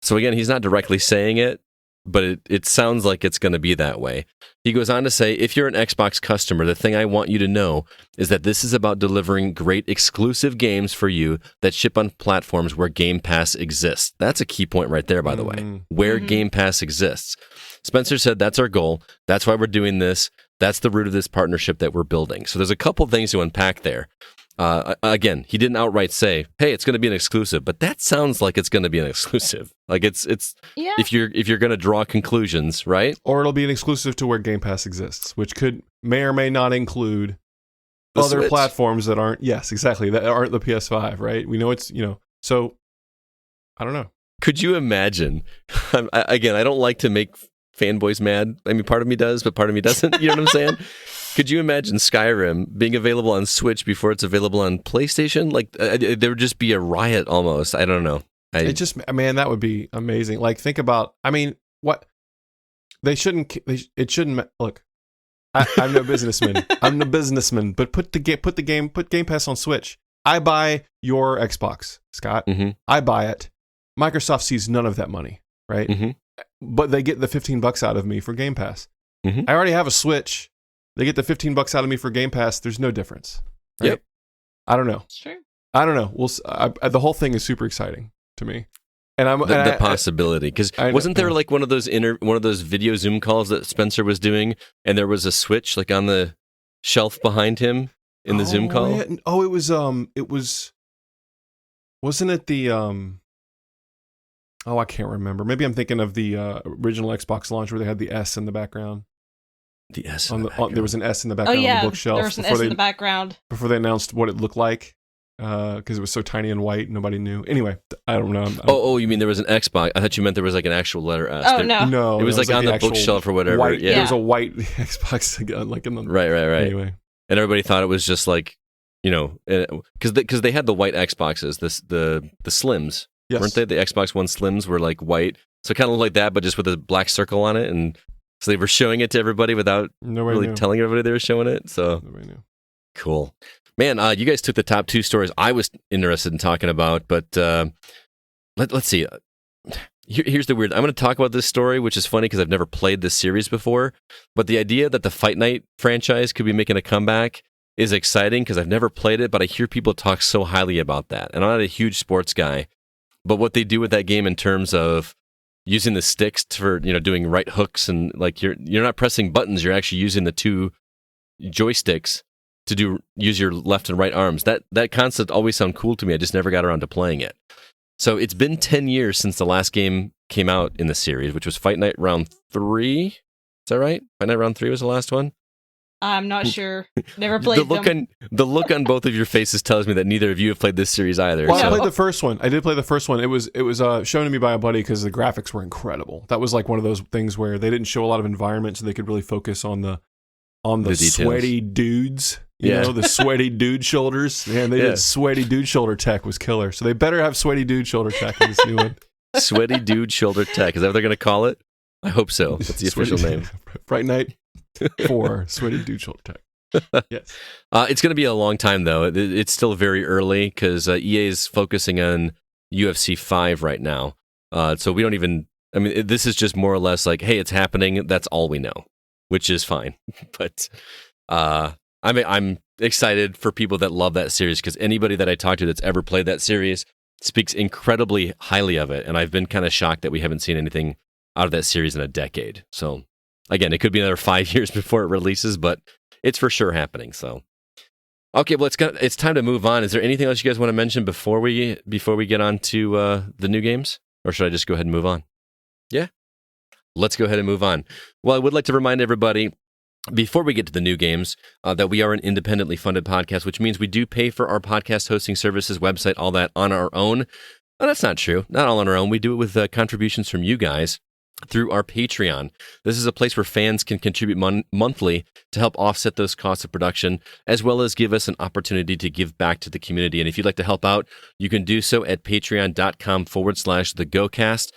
So again, he's not directly saying it, but it sounds like it's going to be that way. He goes on to say, if you're an Xbox customer, the thing I want you to know is that this is about delivering great exclusive games for you that ship on platforms where Game Pass exists. That's a key point right there, by the way, where Game Pass exists. Spencer said that's our goal. That's why we're doing this. That's the root of this partnership that we're building. So there's a couple things to unpack there. Again, he didn't outright say, "Hey, it's going to be an exclusive," but that sounds like it's going to be an exclusive. Like it's if you're going to draw conclusions, right? Or it'll be an exclusive to where Game Pass exists, which may or may not include other Switch. Platforms that aren't. Yes, exactly. That aren't the PS5, right? We know it's So I don't know. Could you imagine? Again, I don't like to make fanboys mad. I mean, part of me does, but part of me doesn't. You know what I'm saying? Could you imagine Skyrim being available on Switch before it's available on PlayStation? Like, there would just be a riot almost. I don't know. That would be amazing. Like, think about, what they shouldn't, look, I'm no businessman. I'm no businessman, but put Game Pass on Switch. I buy your Xbox, Scott. I buy it. Microsoft sees none of that money, right? But they get the $15 out of me for Game Pass. I already have a Switch. They get the $15 out of me for Game Pass. There's no difference. Right? Yep. I don't know. It's true. I don't know. The whole thing is super exciting to me. And the possibility, because wasn't there like one of those video Zoom calls that Spencer was doing, and there was a Switch like on the shelf behind him in the Zoom call? Yeah. Oh, it was. Wasn't it the I can't remember. Maybe I'm thinking of the original Xbox launch where they had the S in the background. The S. There was an S in the background on the bookshelf. There was an S in the background before they announced what it looked like, because it was so tiny and white, nobody knew. Anyway, I don't know. Oh, you mean there was an Xbox? I thought you meant there was like an actual letter S. Oh, no, it was like on the bookshelf or whatever. White, yeah, there was a white Xbox like in the right. Anyway, and everybody thought it was just like, because they had the white Xboxes, the Slims, weren't they? The Xbox One Slims were like white, so it kind of looked like that, but just with a black circle on it, and so they were showing it to everybody without telling everybody they were showing it. So nobody knew. Cool, man. You guys took the top two stories I was interested in talking about, but let's see. Here's the weird. I'm going to talk about this story, which is funny because I've never played this series before. But the idea that the Fight Night franchise could be making a comeback is exciting because I've never played it, but I hear people talk so highly about that. And I'm not a huge sports guy, but what they do with that game in terms of using the sticks for doing right hooks and like you're not pressing buttons, you're actually using the two joysticks to use your left and right arms. That concept always sounded cool to me. I just never got around to playing it. So it's been 10 years since the last game came out in the series, which was Fight Night Round 3. Is that right? Fight Night Round 3 was the last one? I'm not sure. Never played The look on both of your faces tells me that neither of you have played this series either. Well, I played the first one. I did play the first one. It was shown to me by a buddy because the graphics were incredible. That was like one of those things where they didn't show a lot of environment, so they could really focus on the sweaty dudes. You know, the sweaty dude shoulders. Man, they did sweaty dude shoulder tech was killer. So they better have sweaty dude shoulder tech in this new one. Sweaty dude shoulder tech. Is that what they're going to call it? I hope so. That's the official name. Fright Night 4, sweaty dude shoulder tech. Yes. It's going to be a long time, though. It's still very early because EA is focusing on UFC 5 right now. So we don't even, I mean, this is just more or less like, hey, it's happening. That's all we know, which is fine. But I'm excited for people that love that series, because anybody that I talk to that's ever played that series speaks incredibly highly of it. And I've been kind of shocked that we haven't seen anything out of that series in a decade. So again, it could be another 5 years before it releases, but it's for sure happening. So, okay, well, it's time to move on. Is there anything else you guys want to mention before we get on to the new games? Or should I just go ahead and move on? Yeah? Let's go ahead and move on. Well, I would like to remind everybody, before we get to the new games, that we are an independently funded podcast, which means we do pay for our podcast hosting services, website, all that on our own. No, that's not true. Not all on our own. We do it with contributions from you guys through our Patreon. This is a place where fans can contribute monthly to help offset those costs of production, as well as give us an opportunity to give back to the community. And if you'd like to help out, you can do so at patreon.com/thegocast.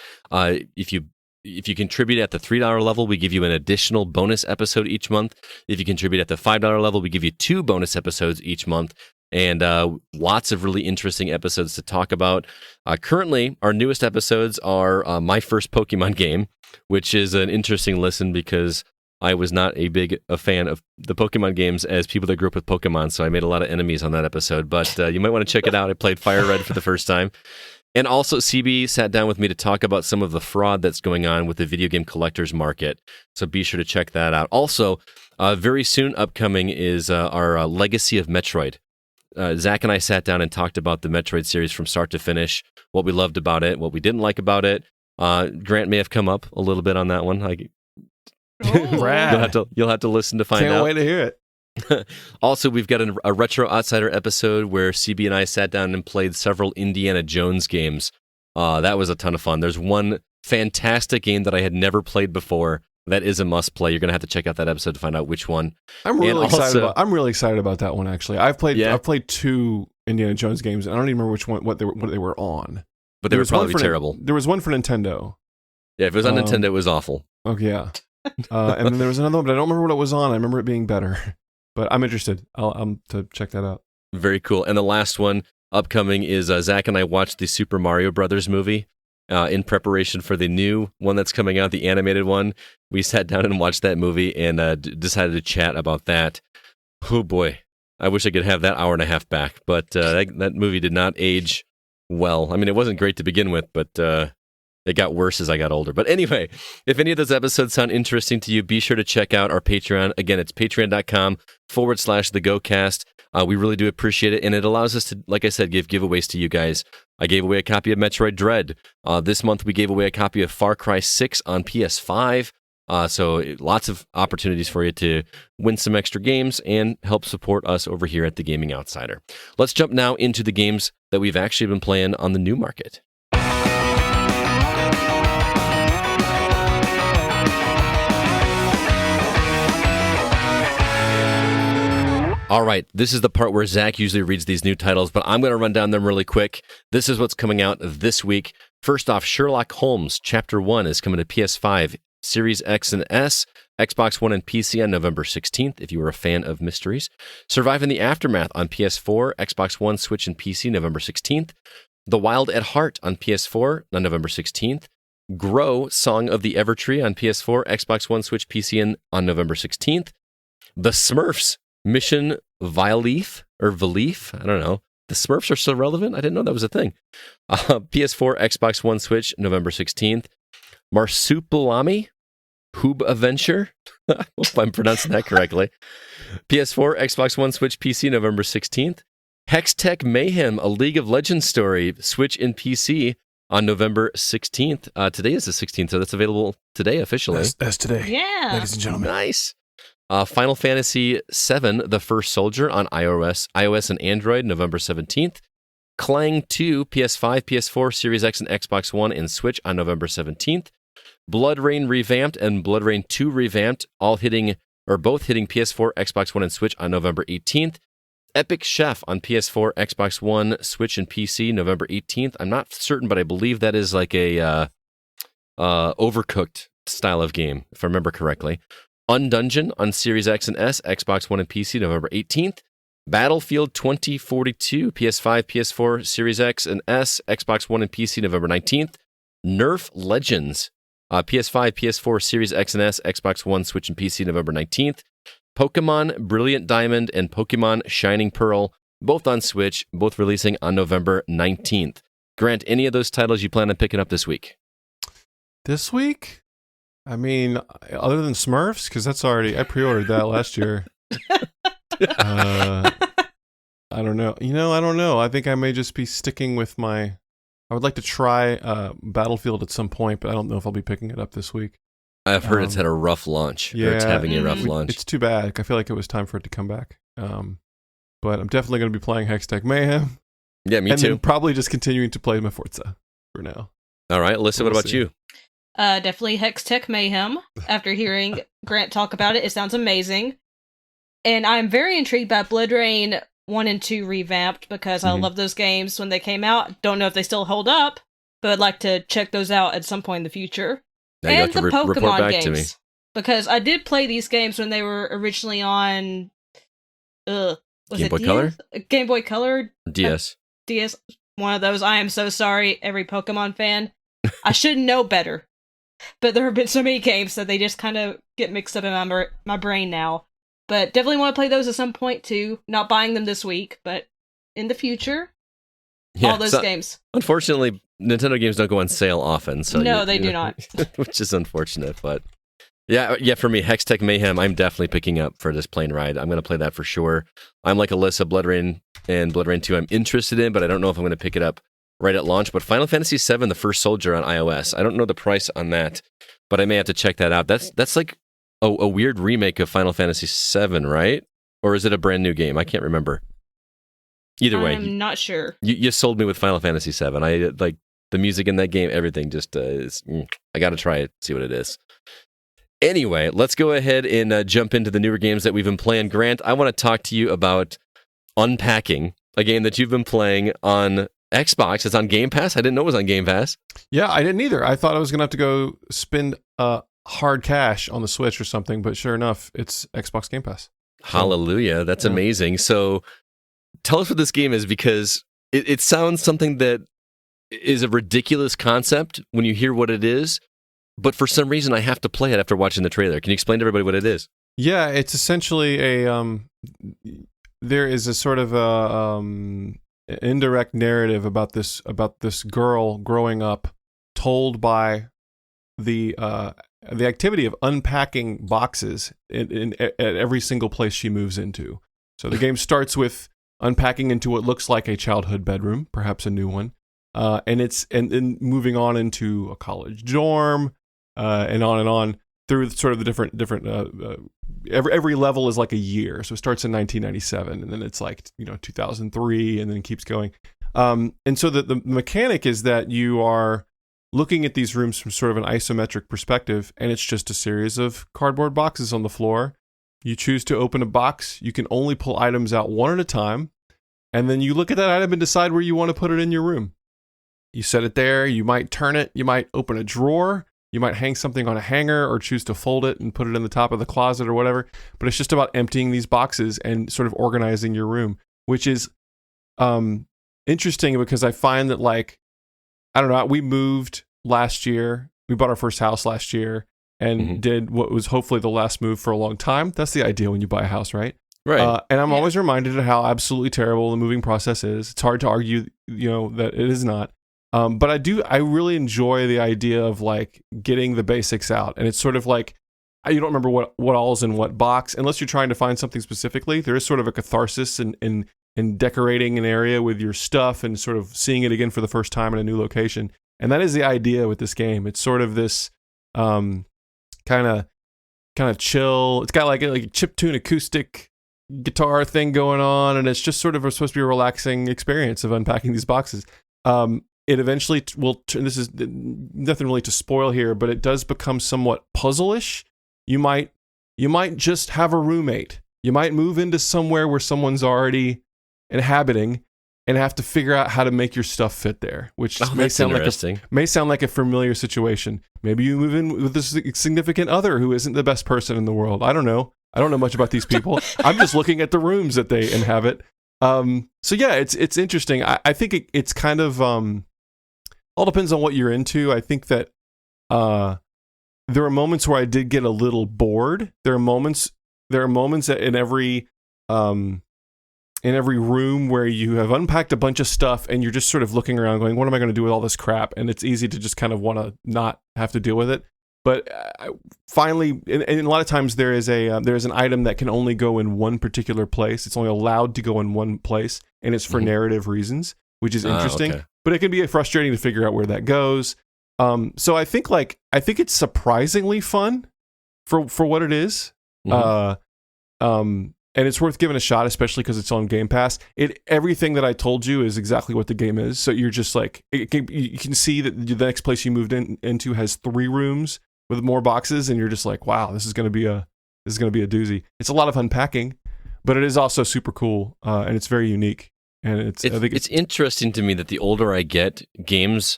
If you contribute at the $3 level, we give you an additional bonus episode each month. If you contribute at the $5 level, we give you 2 bonus episodes each month, and lots of really interesting episodes to talk about. Currently, our newest episodes are my first Pokemon game, which is an interesting listen because I was not a fan of the Pokemon games as people that grew up with Pokemon, so I made a lot of enemies on that episode. But you might want to check it out. I played Fire Red for the first time. And also, CB sat down with me to talk about some of the fraud that's going on with the video game collectors market. So be sure to check that out. Also, very soon upcoming is our Legacy of Metroid. Zach and I sat down and talked about the Metroid series from start to finish, what we loved about it, what we didn't like about it. Grant may have come up a little bit on that one. You'll have to listen to find out. Can't wait to hear it. Also, we've got a Retro Outsider episode where CB and I sat down and played several Indiana Jones games. That was a ton of fun. There's one fantastic game that I had never played before that is a must play. You're going to have to check out that episode to find out which one. I'm really excited about that one, actually. I've played 2 Indiana Jones games, and I don't even remember which one what they were on. But they were probably terrible. There was one for Nintendo. Yeah, if it was on Nintendo, it was awful. Okay, yeah. And then there was another one, but I don't remember what it was on. I remember it being better. But I'm interested. I'll to check that out. Very cool. And the last one upcoming is Zach and I watched the Super Mario Brothers movie in preparation for the new one that's coming out, the animated one. We sat down and watched that movie and decided to chat about that. Oh boy, I wish I could have that hour and a half back. But that movie did not age well. I mean, it wasn't great to begin with, but it got worse as I got older. But anyway, if any of those episodes sound interesting to you, be sure to check out our Patreon. Again, it's patreon.com/thegocast. We really do appreciate it. And it allows us to, like I said, give giveaways to you guys. I gave away a copy of Metroid Dread. This month, we gave away a copy of Far Cry 6 on PS5. So lots of opportunities for you to win some extra games and help support us over here at The Gaming Outsider. Let's jump now into the games that we've actually been playing on the new market. All right, this is the part where Zach usually reads these new titles, but I'm going to run down them really quick. This is what's coming out this week. First off, Sherlock Holmes Chapter 1 is coming to PS5, Series X and S, Xbox One and PC on November 16th, if you are a fan of mysteries. Surviving the Aftermath on PS4, Xbox One, Switch, and PC November 16th. The Wild at Heart on PS4 on November 16th. Grow, Song of the Evertree on PS4, Xbox One, Switch, PC on November 16th. The Smurfs Mission Vileaf, or Valeef, I don't know. The Smurfs are still relevant? I didn't know that was a thing. PS4, Xbox One, Switch, November 16th. Marsupilami, Hoob Adventure. I hope I'm pronouncing that correctly. PS4, Xbox One, Switch, PC, November 16th. Hextech Mayhem, a League of Legends story, Switch and PC on November 16th. Today is the 16th, so that's available today officially. That's today. Yeah. Ladies and gentlemen. Nice. Final Fantasy VII, The First Soldier on iOS and Android, November 17th. Clang 2, PS5, PS4, Series X and Xbox One and Switch on November 17th. Blood Rain Revamped and Blood Rain 2 Revamped, both hitting PS4, Xbox One and Switch on November 18th. Epic Chef on PS4, Xbox One, Switch, and PC, November 18th. I'm not certain, but I believe that is like a Overcooked style of game, if I remember correctly. Undungeon on Series X and S, Xbox One and PC, November 18th. Battlefield 2042, PS5, PS4, Series X and S, Xbox One and PC, November 19th. Nerf Legends, PS5, PS4, Series X and S, Xbox One, Switch and PC, November 19th. Pokemon Brilliant Diamond and Pokemon Shining Pearl, both on Switch, both releasing on November 19th. Grant, any of those titles you plan on picking up this week? This week? I mean, other than Smurfs, because I pre-ordered that last year. I don't know. I don't know. I think I may just be sticking with I would like to try Battlefield at some point, but I don't know if I'll be picking it up this week. I've heard it's had a rough launch. Yeah, it's having a rough launch. It's too bad. I feel like it was time for it to come back. But I'm definitely going to be playing Hextech Mayhem. Yeah, me too. And then probably just continuing to play my Forza for now. All right, Alyssa, what about you? Definitely Hextech Mayhem. After hearing Grant talk about it, it sounds amazing. And I'm very intrigued by Blood Rain 1 and 2 revamped because I love those games when they came out. Don't know if they still hold up, but I'd like to check those out at some point in the future. Now and the Pokemon games. To me. Because I did play these games when they were originally on Game Boy Color? Game Boy Color? DS. DS. One of those. I am so sorry, every Pokemon fan. I should know better. But there have been so many games that they just kind of get mixed up in my brain now. But definitely want to play those at some point too. Not buying them this week, but in the future. All those games. Unfortunately, Nintendo games don't go on sale often. So no, they do not. Which is unfortunate, but yeah, for me, Hextech Mayhem, I'm definitely picking up for this plane ride. I'm going to play that for sure. I'm like Alyssa, Blood Rain and Blood Rain 2 I'm interested in, but I don't know if I'm going to pick it up right at launch. But Final Fantasy VII, The First Soldier on iOS, I don't know the price on that, but I may have to check that out. That's like a weird remake of Final Fantasy VII, right? Or is it a brand new game? I can't remember. Either way, I'm not sure. You sold me with Final Fantasy VII. I like the music in that game, everything just is. I got to try it, see what it is. Anyway, let's go ahead and jump into the newer games that we've been playing. Grant, I want to talk to you about Unpacking, a game that you've been playing on Xbox. It's on Game Pass. I didn't know it was on Game Pass. Yeah, I didn't either. I thought I was going to have to go spend hard cash on the Switch or something, but sure enough, it's Xbox Game Pass. Hallelujah. That's amazing. So tell us what this game is, because it sounds something that is a ridiculous concept when you hear what it is, but for some reason I have to play it after watching the trailer. Can you explain to everybody what it is? Yeah, it's essentially there is a sort of indirect narrative about this girl growing up, told by the activity of unpacking boxes at every single place she moves into. So the game starts with unpacking into what looks like a childhood bedroom, perhaps a new one, and moving on into a college dorm, and on through sort of the different every level is like a year. So it starts in 1997, and then it's like 2003, and then it keeps going. And so the mechanic is that you are looking at these rooms from sort of an isometric perspective, and it's just a series of cardboard boxes on the floor. You choose to open a box. You can only pull items out one at a time, and then you look at that item and decide where you want to put it in your room. You set it there. You might turn it. You might open a drawer. You might hang something on a hanger or choose to fold it and put it in the top of the closet or whatever. But it's just about emptying these boxes and sort of organizing your room, which is interesting because I find that, like, I don't know, we moved last year. We bought our first house last year and did what was hopefully the last move for a long time. That's the idea when you buy a house, right? Right. And I'm always reminded of how absolutely terrible the moving process is. It's hard to argue, that it is not. But I really enjoy the idea of like getting the basics out. And it's sort of like, you don't remember what all's in what box, unless you're trying to find something specifically. There is sort of a catharsis in decorating an area with your stuff and sort of seeing it again for the first time in a new location. And that is the idea with this game. It's sort of this kind of chill. It's got like a chiptune acoustic guitar thing going on, and it's just sort of supposed to be a relaxing experience of unpacking these boxes. It eventually will. This is nothing really to spoil here, but it does become somewhat puzzle-ish. You might just have a roommate. You might move into somewhere where someone's already inhabiting and have to figure out how to make your stuff fit there, which may sound like a familiar situation. Maybe you move in with a significant other who isn't the best person in the world. I don't know. I don't know much about these people. I'm just looking at the rooms that they inhabit. So yeah, it's interesting. I think it's kind of all depends on what you're into. I think that there are moments where I did get a little bored. There are moments that in every room where you have unpacked a bunch of stuff and you're just sort of looking around going, what am I going to do with all this crap? And it's easy to just kind of want to not have to deal with it. But finally, and a lot of times there is an item that can only go in one particular place. It's only allowed to go in one place, and it's for narrative reasons, which is interesting. Okay. But it can be frustrating to figure out where that goes. So I think it's surprisingly fun for what it is. And it's worth giving a shot, especially because it's on Game Pass. Everything that I told you is exactly what the game is. So you're just like, you can see that the next place you moved into has 3 rooms with more boxes, and you're just like, wow, this is going to be a doozy. It's a lot of unpacking, but it is also super cool, and it's very unique. And it's interesting to me that the older I get, games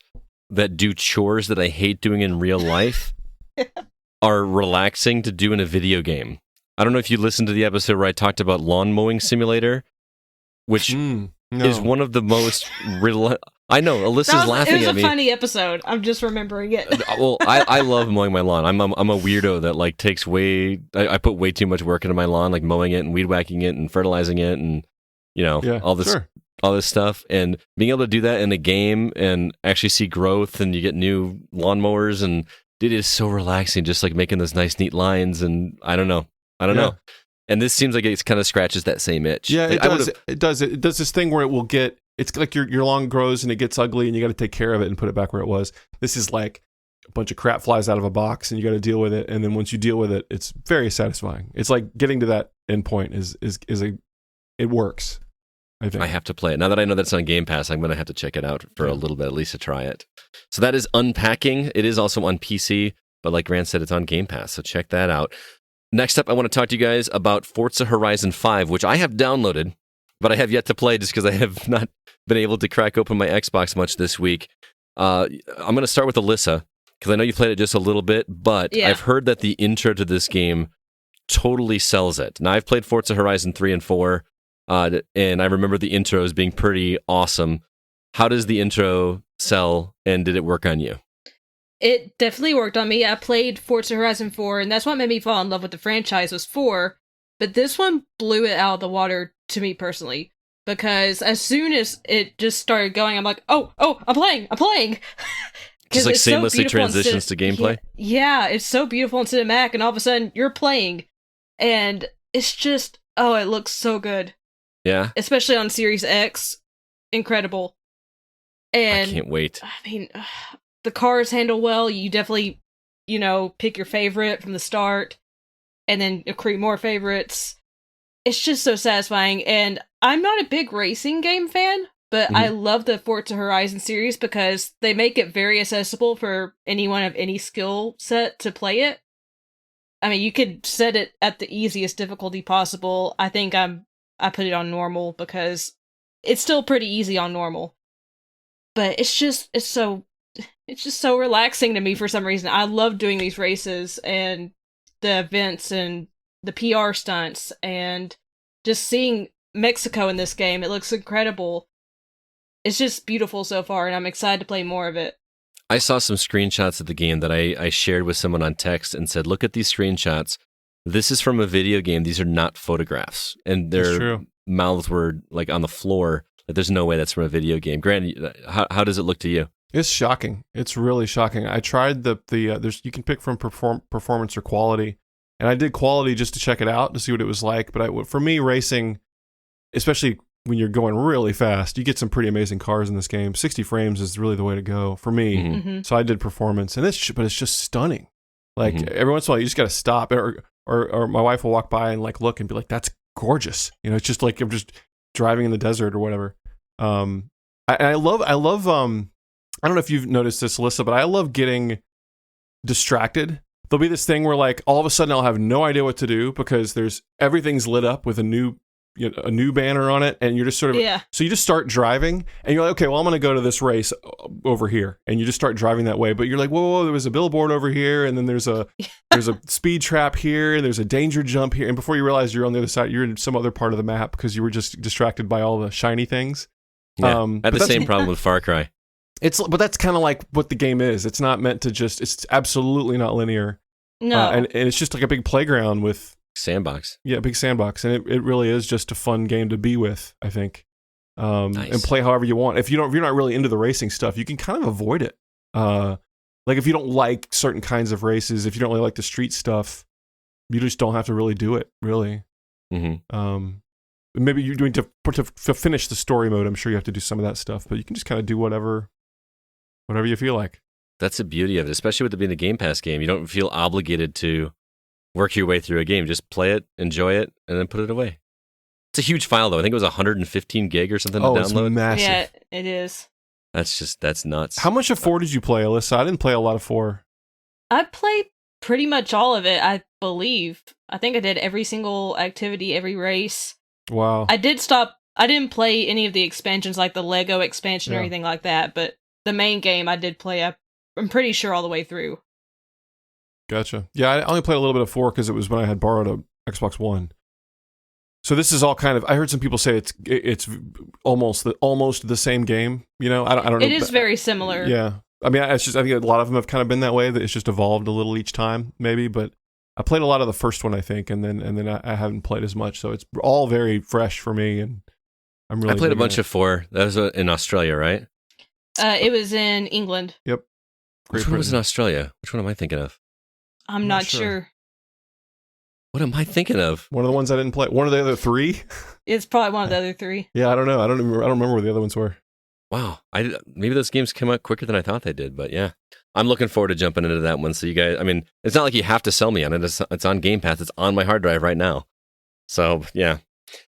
that do chores that I hate doing in real life are relaxing to do in a video game. I don't know if you listened to the episode where I talked about Lawn Mowing Simulator, which is one of the most... I know, Alyssa's laughing at me. It was a funny episode. I'm just remembering it. Well, I love mowing my lawn. I'm a weirdo that like takes I put way too much work into my lawn, like mowing it and weed whacking it and fertilizing it and, all this stuff. And being able to do that in a game and actually see growth and you get new lawnmowers and it is so relaxing, just like making those nice, neat lines. And I don't know. And this seems like it kind of scratches that same itch. Yeah, like, it does. It does this thing where it will get... It's like your lawn grows and it gets ugly and you got to take care of it and put it back where it was. This is like a bunch of crap flies out of a box and you got to deal with it. And then once you deal with it, it's very satisfying. It's like getting to that end point it works. I think I have to play it. Now that I know that's on Game Pass, I'm going to have to check it out for a little bit, at least to try it. So that is Unpacking. It is also on PC, but like Grant said, it's on Game Pass. So check that out. Next up, I want to talk to you guys about Forza Horizon 5, which I have downloaded, but I have yet to play just because I have not been able to crack open my Xbox much this week. I'm going to start with Alyssa, because I know you played it just a little bit, but I've heard that the intro to this game totally sells it. Now, I've played Forza Horizon 3 and 4, and I remember the intro as being pretty awesome. How does the intro sell, and did it work on you? It definitely worked on me. I played Forza Horizon 4, and that's what made me fall in love with the franchise was 4, but this one blew it out of the water to me personally, because as soon as it just started going, I'm like, oh, I'm playing! Just like seamlessly transitions to gameplay? Yeah, it's so beautiful in cinematic, and all of a sudden, you're playing, and it's just, it looks so good. Yeah? Especially on Series X. Incredible. And I can't wait. I mean... the cars handle well. You definitely, pick your favorite from the start and then accrete more favorites. It's just so satisfying. And I'm not a big racing game fan, but I love the Forza Horizon series because they make it very accessible for anyone of any skill set to play it. I mean, you could set it at the easiest difficulty possible. I think I put it on normal because it's still pretty easy on normal. But it's just so relaxing to me for some reason. I love doing these races and the events and the PR stunts and just seeing Mexico in this game. It looks incredible. It's just beautiful so far, and I'm excited to play more of it. I saw some screenshots of the game that I shared with someone on text and said, look at these screenshots. This is from a video game. These are not photographs. And their mouths were like on the floor. Like, there's no way that's from a video game. Grant, how does it look to you? It's shocking. It's really shocking. I tried there's you can pick from performance or quality, and I did quality just to check it out to see what it was like. But for me, racing, especially when you're going really fast, you get some pretty amazing cars in this game. 60 frames is really the way to go for me. Mm-hmm. So I did performance, and but it's just stunning. Like every once in a while, you just got to stop, or my wife will walk by and like look and be like, "That's gorgeous." It's just like I'm just driving in the desert or whatever. I love. I don't know if you've noticed this, Alyssa, but I love getting distracted. There'll be this thing where like all of a sudden I'll have no idea what to do because everything's lit up with a new a new banner on it, and you're just sort of so you just start driving, and you're like, okay, well, I'm going to go to this race over here, and you just start driving that way. But you're like, whoa, there was a billboard over here, and then there's a speed trap here, and there's a danger jump here, and before you realize you're on the other side, you're in some other part of the map because you were just distracted by all the shiny things. Yeah, I had the same problem with Far Cry. But that's kind of like what the game is. It's not meant to it's absolutely not linear. No, and it's just like a big playground with sandbox. Yeah, big sandbox, and it really is just a fun game to be with, I think. Nice. And play however you want. If you're not really into the racing stuff, you can kind of avoid it. Like if you don't like certain kinds of races, if you don't really like the street stuff, you just don't have to really do it. Really. Mm-hmm. Maybe you're doing to finish the story mode. I'm sure you have to do some of that stuff, but you can just kind of do whatever you feel like. That's the beauty of it, especially with it being a Game Pass game. You don't feel obligated to work your way through a game. Just play it, enjoy it, and then put it away. It's a huge file, though. I think it was 115 gig or something to download. It's massive. Yeah, it is. That's nuts. How much of 4 did you play, Alyssa? I didn't play a lot of 4. I played pretty much all of it, I believe. I think I did every single activity, every race. Wow. I didn't play any of the expansions, like the Lego expansion or anything like that, but the main game I did play, I'm pretty sure all the way through. Gotcha. Yeah, I only played a little bit of 4 because it was when I had borrowed a Xbox One. So this is all kind of. I heard some people say it's almost the same game. I don't know. It is very similar. Yeah, I mean, I think a lot of them have kind of been that way. That it's just evolved a little each time, maybe. But I played a lot of the first one, I think, and then I haven't played as much. So it's all very fresh for me, and I'm really. I played a bunch of 4. That was in Australia, right? It was in England. Yep. Which one was in Australia? Which one am I thinking of? I'm not sure. What am I thinking of? One of the ones I didn't play. One of the other 3? It's probably one of the other 3. Yeah, I don't know. I don't remember where the other ones were. Wow. Maybe those games came out quicker than I thought they did, but yeah. I'm looking forward to jumping into that one. So you guys, I mean, it's not like you have to sell me on it. It's on Game Pass. It's on my hard drive right now. So yeah.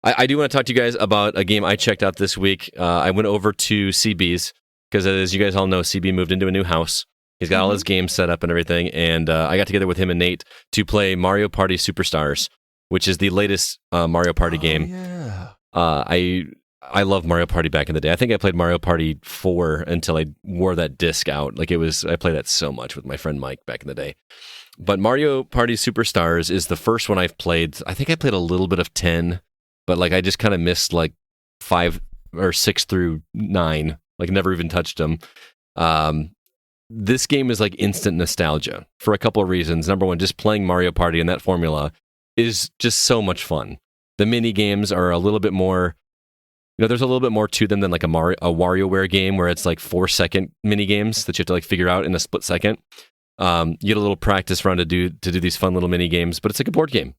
I do want to talk to you guys about a game I checked out this week. I went over to CB's because, as you guys all know, CB moved into a new house. He's got all his games set up and everything, and I got together with him and Nate to play Mario Party Superstars, which is the latest Mario Party game. Yeah. I love Mario Party back in the day. I think I played Mario Party 4 until I wore that disc out. I played that so much with my friend Mike back in the day. But Mario Party Superstars is the first one I've played. I think I played a little bit of 10, but I just kind of missed 5 or 6 through 9. Never even touched them. This game is instant nostalgia for a couple of reasons. Number one, just playing Mario Party in that formula is just so much fun. The mini games are a little bit more, there's a little bit more to them than a WarioWare game where it's 4-second mini games that you have to figure out in a split second. You get a little practice run to do these fun little mini games, but it's like a board game.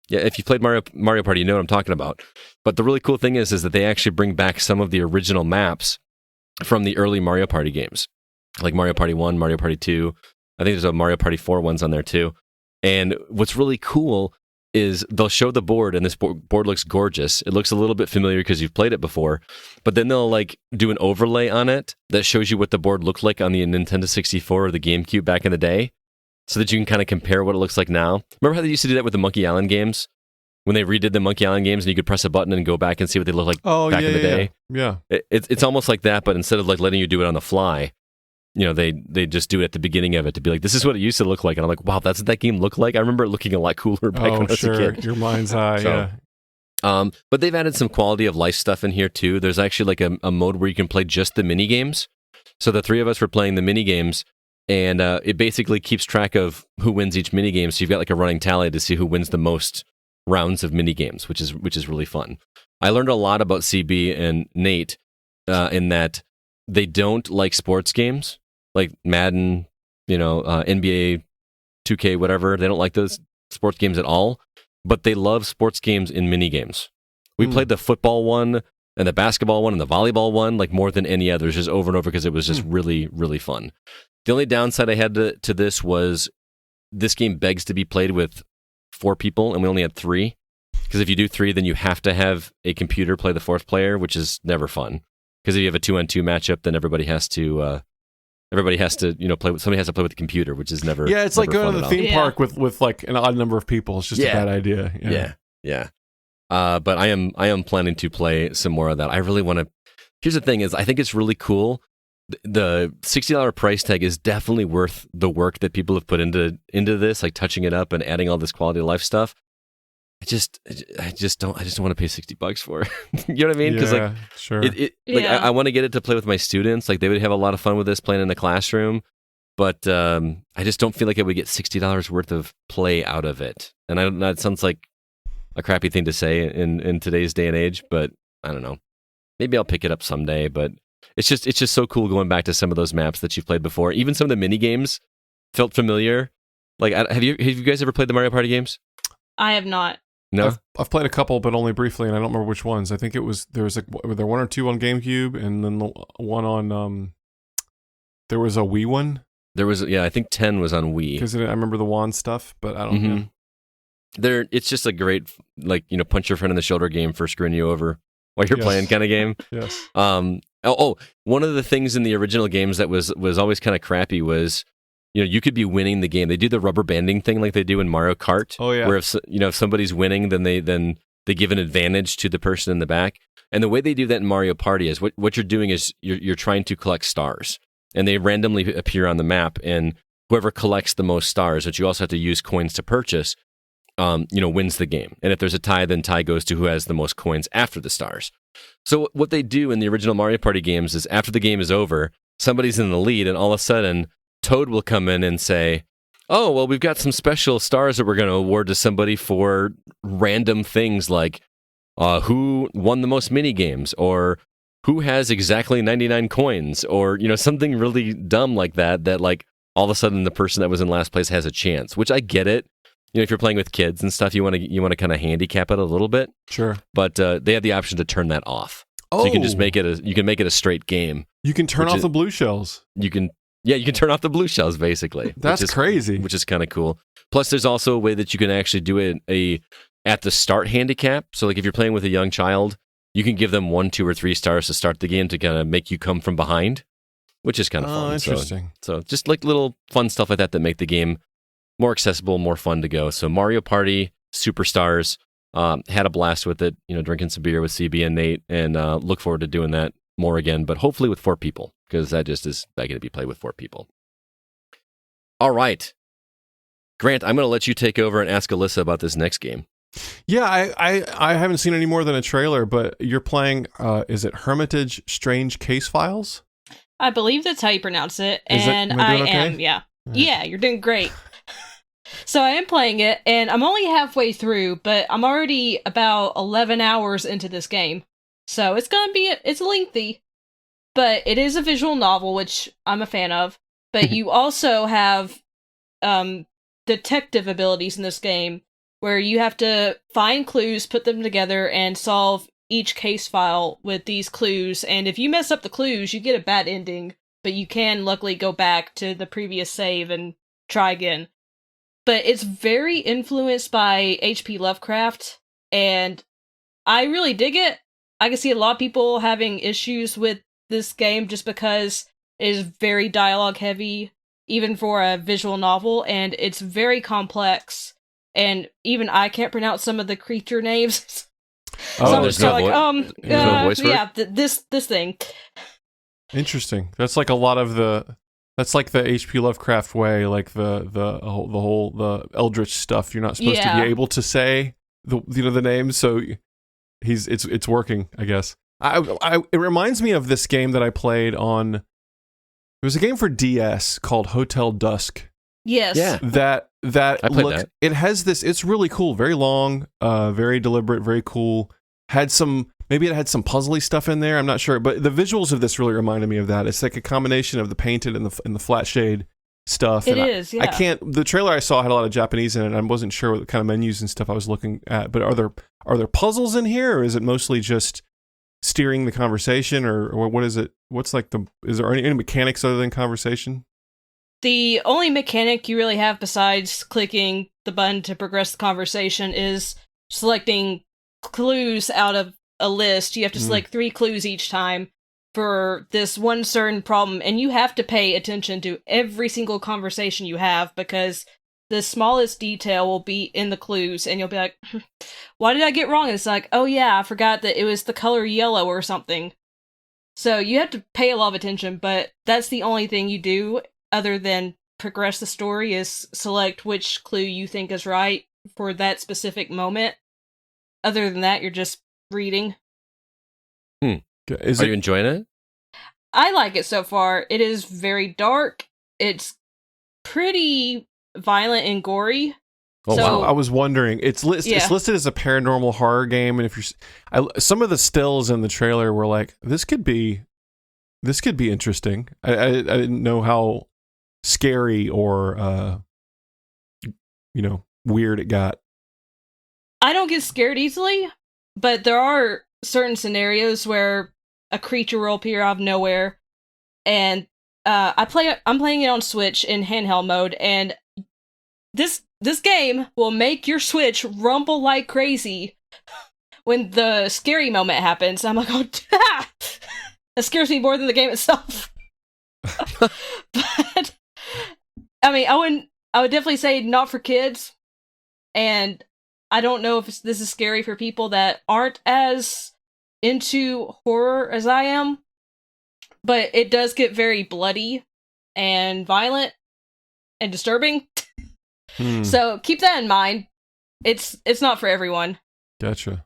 Yeah, if you played Mario Party, you know what I'm talking about. But the really cool thing is that they actually bring back some of the original maps from the early Mario Party games. Like Mario Party 1, Mario Party 2. I think there's a Mario Party 4 ones on there too. And what's really cool is they'll show the board, and this board looks gorgeous. It looks a little bit familiar because you've played it before, but then they'll do an overlay on it that shows you what the board looked like on the Nintendo 64 or the GameCube back in the day, so that you can kind of compare what it looks like now. Remember how they used to do that with the Monkey Island games? When they redid the Monkey Island games and you could press a button and go back and see what they look like back in the day? Yeah. It's almost like that, but instead of letting you do it on the fly, they just do it at the beginning of it to be this is what it used to look like. And I'm like, wow, that's what that game looked like? I remember it looking a lot cooler back when I was a kid. Your mind's eye, yeah. But they've added some quality of life stuff in here too. There's actually a mode where you can play just the mini games. So the 3 of us were playing the mini games, and it basically keeps track of who wins each mini game. So you've got a running tally to see who wins the most rounds of mini games, which is really fun. I learned a lot about CB and Nate in that they don't like sports games like Madden, NBA, 2K, whatever. They don't like those sports games at all, but they love sports games in mini games. We played the football one and the basketball one and the volleyball one more than any others, just over and over, because it was just really, really fun. The only downside I had to this was this game begs to be played with 4 people, and we only had 3. Because if you do 3, then you have to have a computer play the 4th player, which is never fun. Because if you have a 2-on-2 matchup, then everybody has to play with, somebody has to play with the computer, which is never. Yeah, it's like going to the theme park with an odd number of people. It's just a bad idea. Yeah. But I am planning to play some more of that. I really want to. Here's the thing: is I think it's really cool. The $60 price tag is definitely worth the work that people have put into this, like touching it up and adding all this quality of life stuff. I just don't want to pay $60 for it. You know what I mean? Because sure. I want to get it to play with my students. Like they would have a lot of fun with this playing in the classroom. But I just don't feel like I would get $60 worth of play out of it. And I don't know, it sounds like a crappy thing to say in today's day and age, but I don't know. Maybe I'll pick it up someday, but it's just so cool going back to some of those maps that you've played before. Even some of the mini games felt familiar. Like, have you guys ever played the Mario Party games? I have not. No, I've played a couple, but only briefly, and I don't remember which ones. I think there was one or two on GameCube, and then the one on there was a Wii one. There was, I think 10 was on Wii. Because I remember the wand stuff, but I don't know. It's just a great, like, punch your friend in the shoulder game for screwing you over while you're playing kind of game. Yes. One of the things in the original games that was always kind of crappy was, you could be winning the game. They do the rubber banding thing like they do in Mario Kart. Oh, yeah. Where if somebody's winning, then they give an advantage to the person in the back. And the way they do that in Mario Party is what you're doing is you're trying to collect stars. And they randomly appear on the map, and whoever collects the most stars, which you also have to use coins to purchase, wins the game. And if there's a tie, then tie goes to who has the most coins after the stars. So what they do in the original Mario Party games is after the game is over, somebody's in the lead, and all of a sudden, Toad will come in and say, oh, well, we've got some special stars that we're going to award to somebody for random things like who won the most mini games, or who has exactly 99 coins, or something really dumb like that like all of a sudden the person that was in last place has a chance. Which I get it. If you're playing with kids and stuff, you want to kind of handicap it a little bit. Sure. But they have the option to turn that off. So you can just make it a straight game. You can turn off the blue shells. You can turn off the blue shells basically. That's crazy. Which is kind of cool. Plus, there's also a way that you can actually do it at the start handicap. So like if you're playing with a young child, you can give them 1, 2, or 3 stars to start the game to kind of make you come from behind, which is kind of fun. Interesting. So just like little fun stuff like that make the game more accessible, more fun to go. So Mario Party, Superstars, had a blast with it, drinking some beer with CB and Nate, and look forward to doing that more again, but hopefully with 4 people, because that just is going to be played with 4 people. All right. Grant, I'm going to let you take over and ask Alyssa about this next game. Yeah, I haven't seen any more than a trailer, but you're playing, is it Hermitage Strange Case Files? I believe that's how you pronounce it, am okay? Yeah. Yeah, you're doing great. So I am playing it, and I'm only halfway through, but I'm already about 11 hours into this game. So it's lengthy, but it is a visual novel, which I'm a fan of. But you also have detective abilities in this game, where you have to find clues, put them together, and solve each case file with these clues. And if you mess up the clues, you get a bad ending, but you can luckily go back to the previous save and try again. But it's very influenced by H.P. Lovecraft, and I really dig it. I can see a lot of people having issues with this game just because it is very dialogue heavy, even for a visual novel, and it's very complex. And even I can't pronounce some of the creature names. Oh, so there's no voice for it? This thing. Interesting. That's like a lot of that's like the H.P. Lovecraft way, like the whole Eldritch stuff. You're not supposed to be able to say the names, so it's working, I guess. It reminds me of this game that I played on. There was a game for DS called Hotel Dusk. Yes. Yeah. That I played that. It has this. It's really cool. Very long. Very deliberate. Very cool. Maybe it had some puzzly stuff in there. I'm not sure, but the visuals of this really reminded me of that. It's like a combination of the painted and the flat shade stuff. It is. Yeah. I can't. The trailer I saw had a lot of Japanese in it. And I wasn't sure what kind of menus and stuff I was looking at. But are there puzzles in here, or is it mostly just steering the conversation, or what is it? What's like is there any mechanics other than conversation? The only mechanic you really have besides clicking the button to progress the conversation is selecting clues out of a list. You have to select 3 clues each time for this one certain problem, and you have to pay attention to every single conversation you have, because the smallest detail will be in the clues, and you'll be like, why did I get wrong? And it's like, oh yeah, I forgot that it was the color yellow or something. So you have to pay a lot of attention, but that's the only thing you do other than progress the story is select which clue you think is right for that specific moment. Other than that, you're just reading. Are you enjoying it? I like it so far. It is very dark. It's pretty violent and gory. Oh, so, wow. I was wondering. It's listed as a paranormal horror game, and if some of the stills in the trailer were like, this could be interesting. I didn't know how scary or weird it got. I don't get scared easily, but there are certain scenarios where a creature will appear out of nowhere, and I'm playing it on Switch in handheld mode, and this game will make your Switch rumble like crazy when the scary moment happens. I'm like, oh, that scares me more than the game itself. But I mean, I would definitely say not for kids, and I don't know if this is scary for people that aren't as into horror as I am, but it does get very bloody and violent and disturbing. So keep that in mind. It's not for everyone. Gotcha.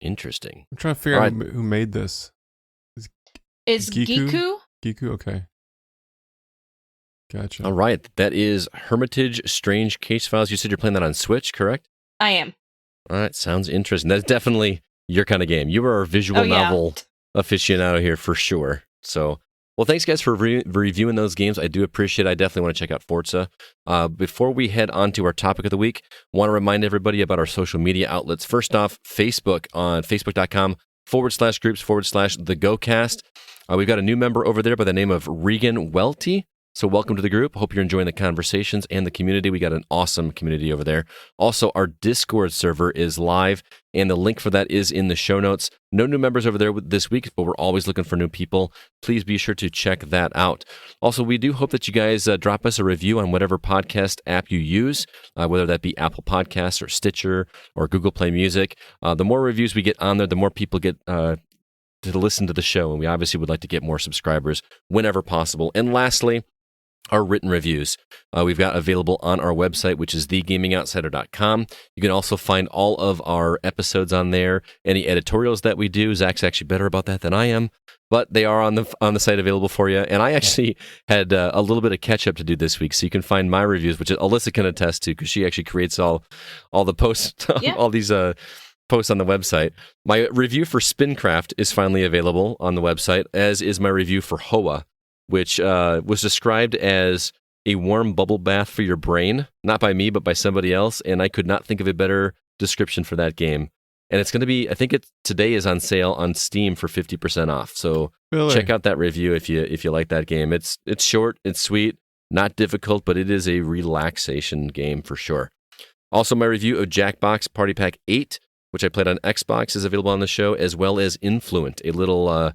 Interesting. I'm trying to figure out who made this. It's Giku? Giku, okay. Gotcha. All right. That is Hermitage Strange Case Files. You said you're playing that on Switch, correct? I am. All right. Sounds interesting. That's definitely your kind of game. You are a visual novel aficionado here for sure. So, well, thanks, guys, for reviewing those games. I do appreciate it. I definitely want to check out Forza. Before we head on to our topic of the week, I want to remind everybody about our social media outlets. First off, Facebook on facebook.com/groups/the GoCast. We've got a new member over there by the name of Regan Welty. So welcome to the group. Hope you're enjoying the conversations and the community. We got an awesome community over there. Also, our Discord server is live, and the link for that is in the show notes. No new members over there this week, but we're always looking for new people. Please be sure to check that out. Also, we do hope that you guys drop us a review on whatever podcast app you use, whether that be Apple Podcasts or Stitcher or Google Play Music. The more reviews we get on there, the more people get to listen to the show, and we obviously would like to get more subscribers whenever possible. And lastly, our written reviews. We've got available on our website, which is thegamingoutsider.com. You can also find all of our episodes on there, any editorials that we do. Zach's actually better about that than I am, but they are on the site available for you. And I actually had a little bit of catch up to do this week, so you can find my reviews, which Alyssa can attest to because she actually creates all the posts, all these posts on the website. My review for Spincraft is finally available on the website, as is my review for Hoa, which was described as a warm bubble bath for your brain, not by me, but by somebody else, and I could not think of a better description for that game. And it's going to be, I think today is on sale on Steam for 50% off. So check out that review if you like that game. It's short, it's sweet, not difficult, but it is a relaxation game for sure. Also, my review of Jackbox Party Pack 8, which I played on Xbox, is available on the show, as well as Influent, a little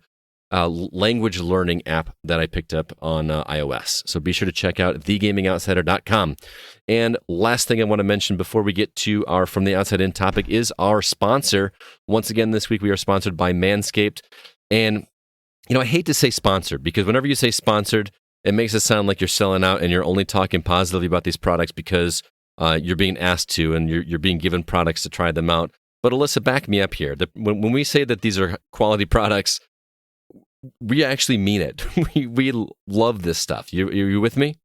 language learning app that I picked up on iOS. So be sure to check out thegamingoutsider.com. And last thing I want to mention before we get to our From the Outside In topic is our sponsor. Once again, this week we are sponsored by Manscaped. And, I hate to say sponsored because whenever you say sponsored, it makes it sound like you're selling out and you're only talking positively about these products because you're being asked to and you're being given products to try them out. But Alyssa, back me up here. When we say that these are quality products, we actually mean it. We love this stuff. You with me?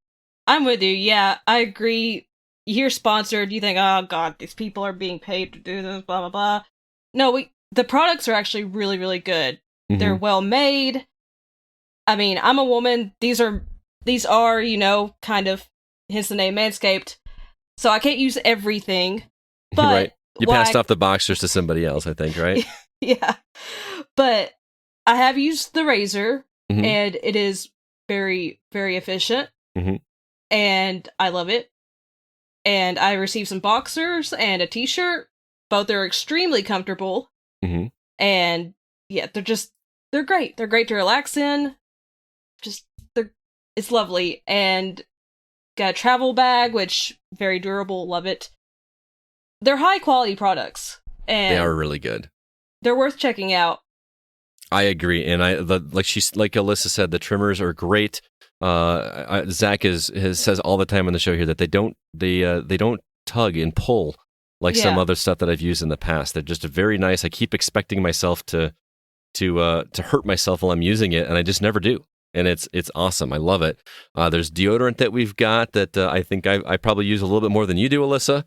I'm with you. Yeah, I agree. You hear sponsored, you think, oh god, these people are being paid to do this, blah blah blah. No, the products are actually really, really good. Mm-hmm. They're well made. I mean, I'm a woman. These are kind of, hence the name Manscaped. So I can't use everything. But right. You passed off the boxers to somebody else, I think, right? Yeah. But I have used the razor, mm-hmm. and it is very, very efficient, mm-hmm. and I love it. And I received some boxers and a t-shirt. Both are extremely comfortable, mm-hmm. and yeah, they're great. They're great to relax in. It's lovely, and Got a travel bag, which very durable, love it. They're high quality products, and They are really good. they're worth checking out. I agree, and like Alyssa said, the trimmers are great. Zach says all the time on the show here that they don't tug and pull like some other stuff that I've used in the past. They're just very nice. I keep expecting myself to hurt myself while I'm using it, and I just never do. And it's awesome. I love it. There's deodorant that we've got that I think I probably use a little bit more than you do, Alyssa,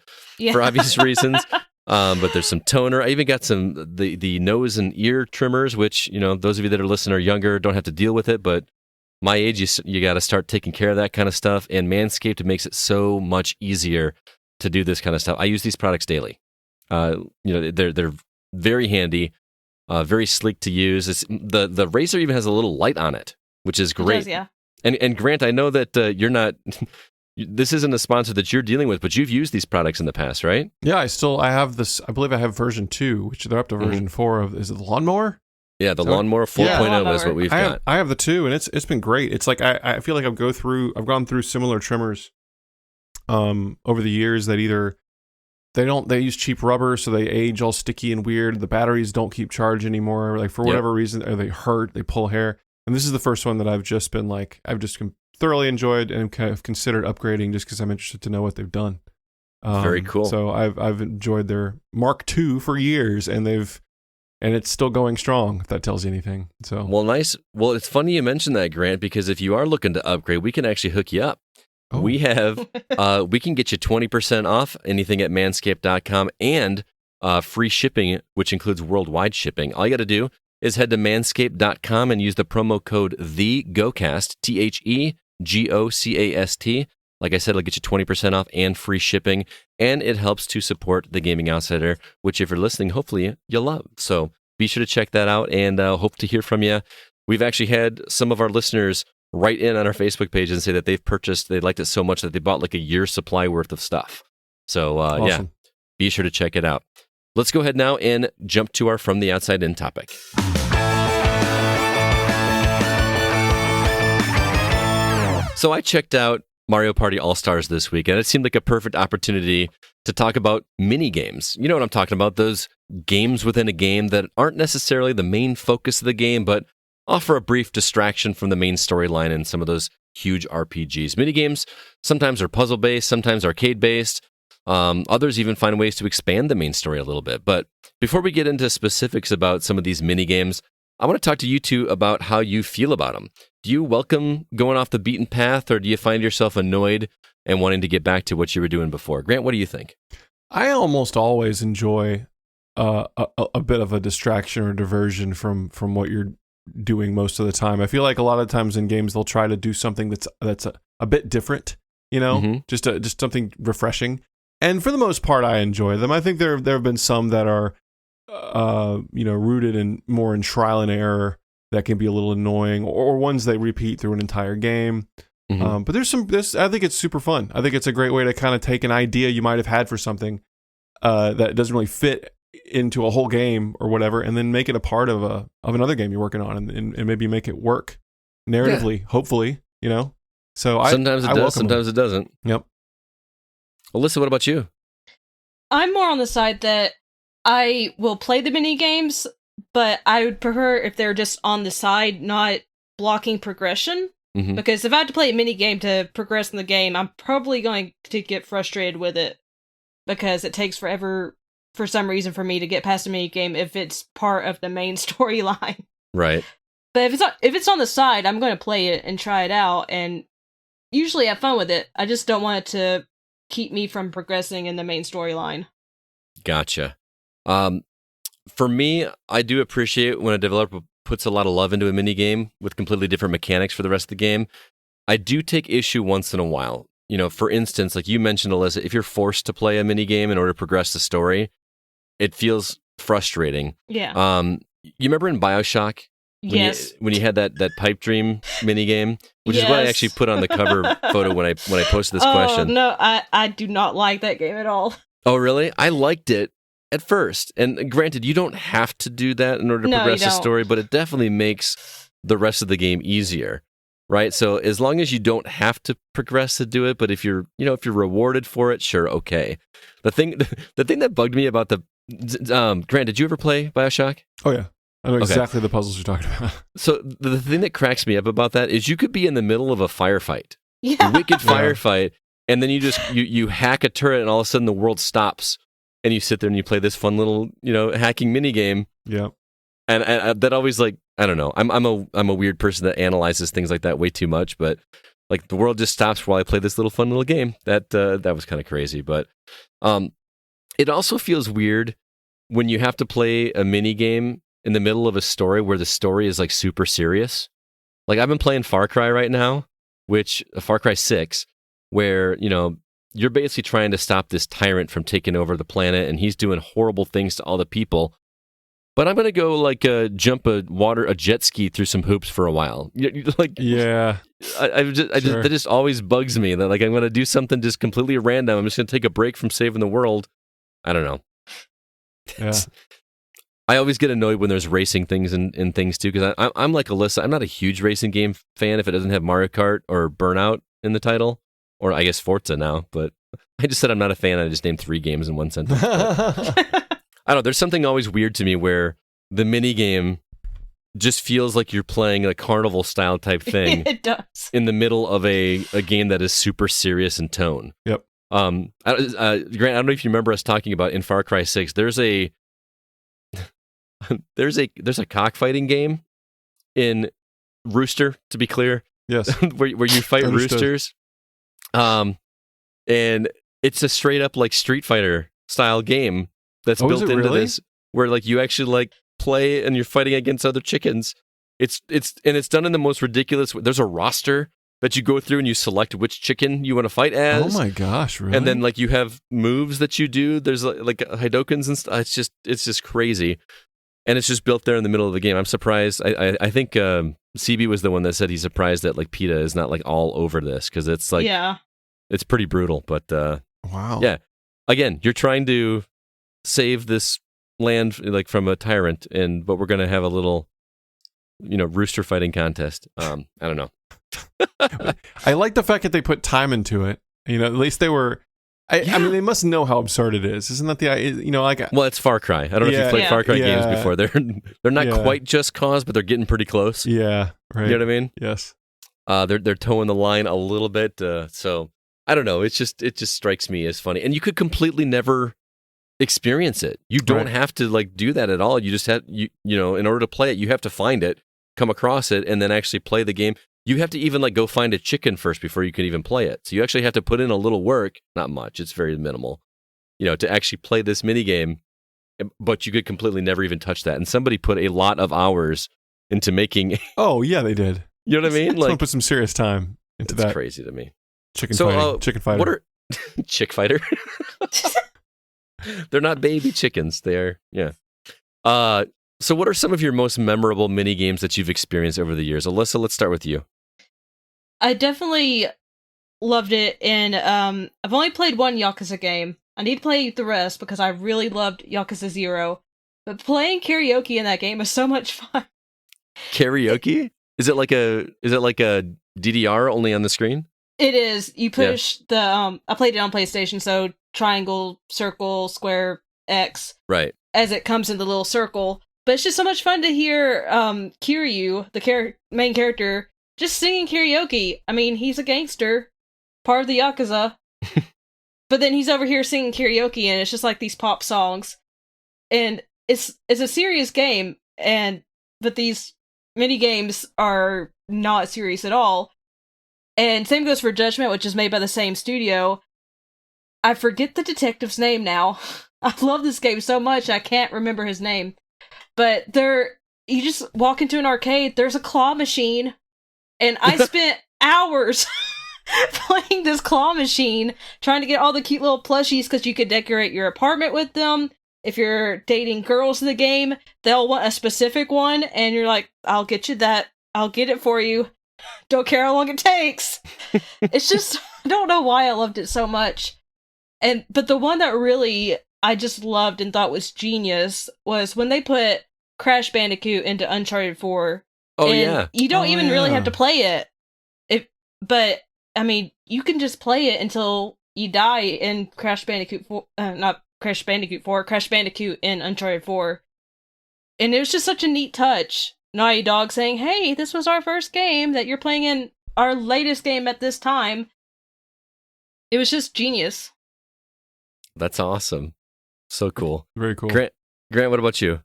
for obvious reasons. But there's some toner. I even got some the nose and ear trimmers, which, those of you that are listening are younger, don't have to deal with it. But my age, you got to start taking care of that kind of stuff. And Manscaped makes it so much easier to do this kind of stuff. I use these products daily. They're very handy, very sleek to use. The razor even has a little light on it, which is great. It does, yeah. And Grant, I know that you're not. This isn't a sponsor that you're dealing with, but you've used these products in the past, right? Yeah, I have this. I believe I have version 2, which they're up to version 4 of. Is it the lawnmower? Yeah, the lawnmower 4.0 is what we've got. I have the 2, and it's been great. It's like I feel like I've gone through similar trimmers over the years that either they use cheap rubber, so they age all sticky and weird. The batteries don't keep charge anymore, like for whatever reason, or they hurt, they pull hair. And this is the first one that I've just thoroughly enjoyed and kind of considered upgrading just because I'm interested to know what they've done. Very cool. So I've enjoyed their Mark II for years, and it's still going strong, if that tells you anything. So nice. Well, it's funny you mentioned that, Grant, because if you are looking to upgrade, we can actually hook you up. Oh. We have we can get you 20% off anything at manscaped.com and free shipping, which includes worldwide shipping. All you got to do is head to manscaped.com and use the promo code THEGOCAST, THEGOCAST. Like I said, it'll get you 20% off and free shipping, and it helps to support the Gaming Outsider, which if you're listening, hopefully you'll love. So be sure to check that out, and hope to hear from you. We've actually had some of our listeners write in on our Facebook page and say that they liked it so much that they bought like a year's supply worth of stuff. So awesome. Be sure to check it out. Let's go ahead now and jump to our From the Outside In topic. So I checked out Mario Party All-Stars this week, and it seemed like a perfect opportunity to talk about mini games. You know what I'm talking about, those games within a game that aren't necessarily the main focus of the game, but offer a brief distraction from the main storyline in some of those huge RPGs. Mini games sometimes are puzzle-based, sometimes arcade-based. Others even find ways to expand the main story a little bit. But before we get into specifics about some of these mini games, I want to talk to you two about how you feel about them. Do you welcome going off the beaten path, or do you find yourself annoyed and wanting to get back to what you were doing before? Grant, what do you think? I almost always enjoy a bit of a distraction or diversion from what you're doing most of the time. I feel like a lot of times in games they'll try to do something that's a bit different, just something refreshing. And for the most part, I enjoy them. I think there have been some that are, rooted in more in trial and error that can be a little annoying, or ones they repeat through an entire game. Mm-hmm. But I think it's super fun. I think it's a great way to kind of take an idea you might have had for something that doesn't really fit into a whole game or whatever, and then make it a part of another game you're working on, and maybe make it work narratively, hopefully, So sometimes it does, sometimes it doesn't. Yep. Alyssa, what about you? I'm more on the side that I will play the mini games, but I would prefer if they're just on the side, not blocking progression. Mm-hmm. Because if I had to play a mini game to progress in the game, I'm probably going to get frustrated with it, because it takes forever for some reason for me to get past a mini game if it's part of the main storyline. Right. But if it's on the side, I'm going to play it and try it out, and usually have fun with it. I just don't want it to keep me from progressing in the main storyline. Gotcha. For me, I do appreciate when a developer puts a lot of love into a mini game with completely different mechanics for the rest of the game. I do take issue once in a while. For instance, like you mentioned, Alyssa, if you're forced to play a mini game in order to progress the story, it feels frustrating. Yeah. You remember in BioShock? When you had that pipe dream mini game, which is what I actually put on the cover photo when I posted this question. No, I do not like that game at all. Oh, really? I liked it at first. And granted, you don't have to do that in order to progress the story, but it definitely makes the rest of the game easier. right? So as long as you don't have to progress to do it, but if you're rewarded for it, sure, okay. The thing that bugged me about Grant, did you ever play BioShock? Oh yeah, I know exactly the puzzles you're talking about. So the thing that cracks me up about that is you could be in the middle of a firefight, Yeah. a wicked firefight, and then you hack a turret, and all of a sudden the world stops, and you sit there and you play this fun little hacking mini game. Yeah, and that always, like, I don't know. I'm a weird person that analyzes things like that way too much, but like the world just stops while I play this little fun little game. That was kind of crazy, but it also feels weird when you have to play a mini game in the middle of a story where the story is like super serious. Like I've been playing Far Cry right now, Far Cry 6, where you're basically trying to stop this tyrant from taking over the planet, and he's doing horrible things to all the people. But I'm gonna go like jump a jet ski through some hoops for a while. Like, yeah, that just always bugs me. That like I'm gonna do something just completely random. I'm just gonna take a break from saving the world. I don't know. Yeah. I always get annoyed when there's racing things and things too, because I'm like Alyssa. I'm not a huge racing game fan if it doesn't have Mario Kart or Burnout in the title, or I guess Forza now. But I just said I'm not a fan. I just named 3 games in one sentence. I don't know. There's something always weird to me where the mini game just feels like you're playing a carnival style type thing. It does. In the middle of a game that is super serious in tone. Yep. Grant, I don't know if you remember us talking about in Far Cry 6. There's a cockfighting game in Rooster, to be clear. Yes. where you fight roosters. And it's a straight up like Street Fighter style game that's built into this, where like you actually like play and you're fighting against other chickens. It's done in the most ridiculous way. There's a roster that you go through and you select which chicken you want to fight as. Oh my gosh, really? And then like you have moves that you do. There's like Hadokens and stuff. It's just crazy. And it's just built there in the middle of the game. I'm surprised. I think CB was the one that said he's surprised that like PETA is not like all over this, because it's like, it's pretty brutal. But wow, yeah. Again, you're trying to save this land like from a tyrant, but we're gonna have a little, rooster fighting contest. I don't know. I like the fact that they put time into it. At least they were. I mean, they must know how absurd it is. Isn't that the Well, it's Far Cry. I don't know if you've played Far Cry games before. They're not quite Just Cause, but they're getting pretty close. Yeah, right. You know what I mean? Yes. They're towing the line a little bit. So I don't know. It just strikes me as funny, and you could completely never experience it. You don't have to like do that at all. You just have in order to play it, you have to find it, come across it, and then actually play the game. You have to even like go find a chicken first before you can even play it. So you actually have to put in a little work, not much, it's very minimal, to actually play this mini game, but you could completely never even touch that. And somebody put a lot of hours into making. Oh yeah, they did. You know what I mean? Someone put some serious time into that. It's crazy to me. Chicken fighter. What are chick fighter? They're not baby chickens. They're So what are some of your most memorable mini games that you've experienced over the years? Alyssa, let's start with you. I definitely loved it, and I've only played one Yakuza game. I need to play the rest because I really loved Yakuza 0. But playing karaoke in that game is so much fun. Karaoke? Is it like a DDR only on the screen? It is. You push the I played it on PlayStation, so triangle, circle, square, X. Right. As it comes in the little circle. But it's just so much fun to hear Kiryu, the main character, just singing karaoke. I mean, he's a gangster, part of the Yakuza. But then he's over here singing karaoke, and it's just like these pop songs. And it's a serious game, but these mini games are not serious at all. And same goes for Judgment, which is made by the same studio. I forget the detective's name now. I love this game so much, I can't remember his name. But you just walk into an arcade, there's a claw machine, and I spent hours playing this claw machine, trying to get all the cute little plushies, because you could decorate your apartment with them. If you're dating girls in the game, they'll want a specific one, and you're like, I'll get you that. I'll get it for you. Don't care how long it takes. It's just, I don't know why I loved it so much. But the one that really I just loved and thought was genius was when they put Crash Bandicoot into Uncharted 4. Oh, yeah. You don't even really have to play it. But I mean, you can just play it until you die in Crash Bandicoot 4, not Crash Bandicoot 4, Crash Bandicoot in Uncharted 4. And it was just such a neat touch. Naughty Dog saying, hey, this was our first game that you're playing in our latest game at this time. It was just genius. That's awesome. So cool. Very cool. Grant, what about you?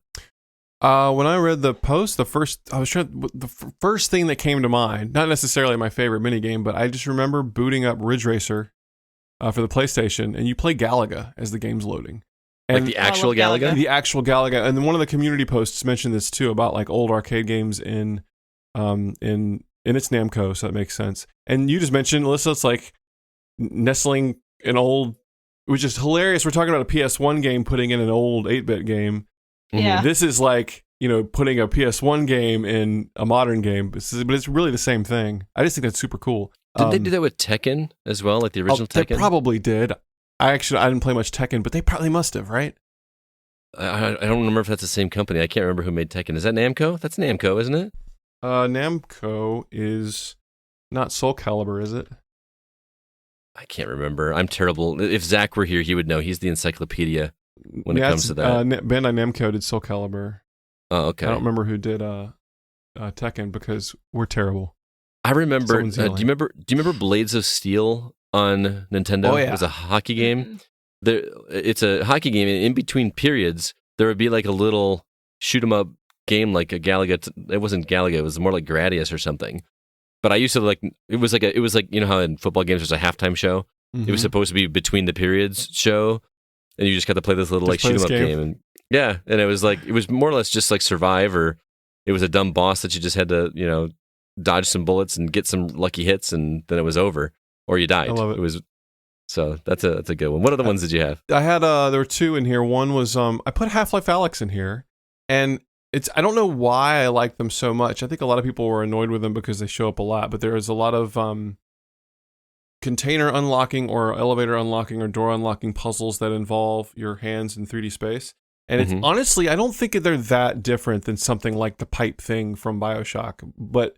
When I read the post, the first thing that came to mind, not necessarily my favorite minigame, but I just remember booting up Ridge Racer for the PlayStation, and you play Galaga as the game's loading. And Like the actual Galaga? The actual Galaga. And then one of the community posts mentioned this too, about like old arcade games in its Namco, so that makes sense. And you just mentioned, Alyssa, it's like nestling an old, which is hilarious. We're talking about a PS1 game putting in an old 8-bit game. Yeah. This is like, putting a PS1 game in a modern game, but it's really the same thing. I just think that's super cool. Did they do that with Tekken as well, like the original Tekken? They probably did. I didn't play much Tekken, but they probably must have, right? I don't remember if that's the same company. I can't remember who made Tekken. Is that Namco? That's Namco, isn't it? Namco is not Soul Calibur, is it? I can't remember. I'm terrible. If Zach were here, he would know. He's the encyclopedia when it comes to that. Bandai Namco did Soul Calibur. Oh, okay. I don't remember who did Tekken because we're terrible. I remember. Do you remember Blades of Steel on Nintendo? Oh, yeah. It was a hockey game. It's a hockey game. And in between periods, there would be like a little shoot 'em up game, like a Galaga. It wasn't Galaga. It was more like Gradius or something. But I used to like. It was like how in football games there's a halftime show. Mm-hmm. It was supposed to be between the periods show, and you just got to play this little like shoot 'em up game. And and it was more or less just like Survive, or it was a dumb boss that you just had to dodge some bullets and get some lucky hits, and then it was over, or you died. I love it. So that's a good one. What other ones did you have? I had there were two in here. One was I put Half-Life Alyx in here, and I don't know why I like them so much. I think a lot of people were annoyed with them because they show up a lot, but there is a lot of container unlocking or elevator unlocking or door unlocking puzzles that involve your hands in 3D space. And it's honestly, I don't think they're that different than something like the pipe thing from BioShock, but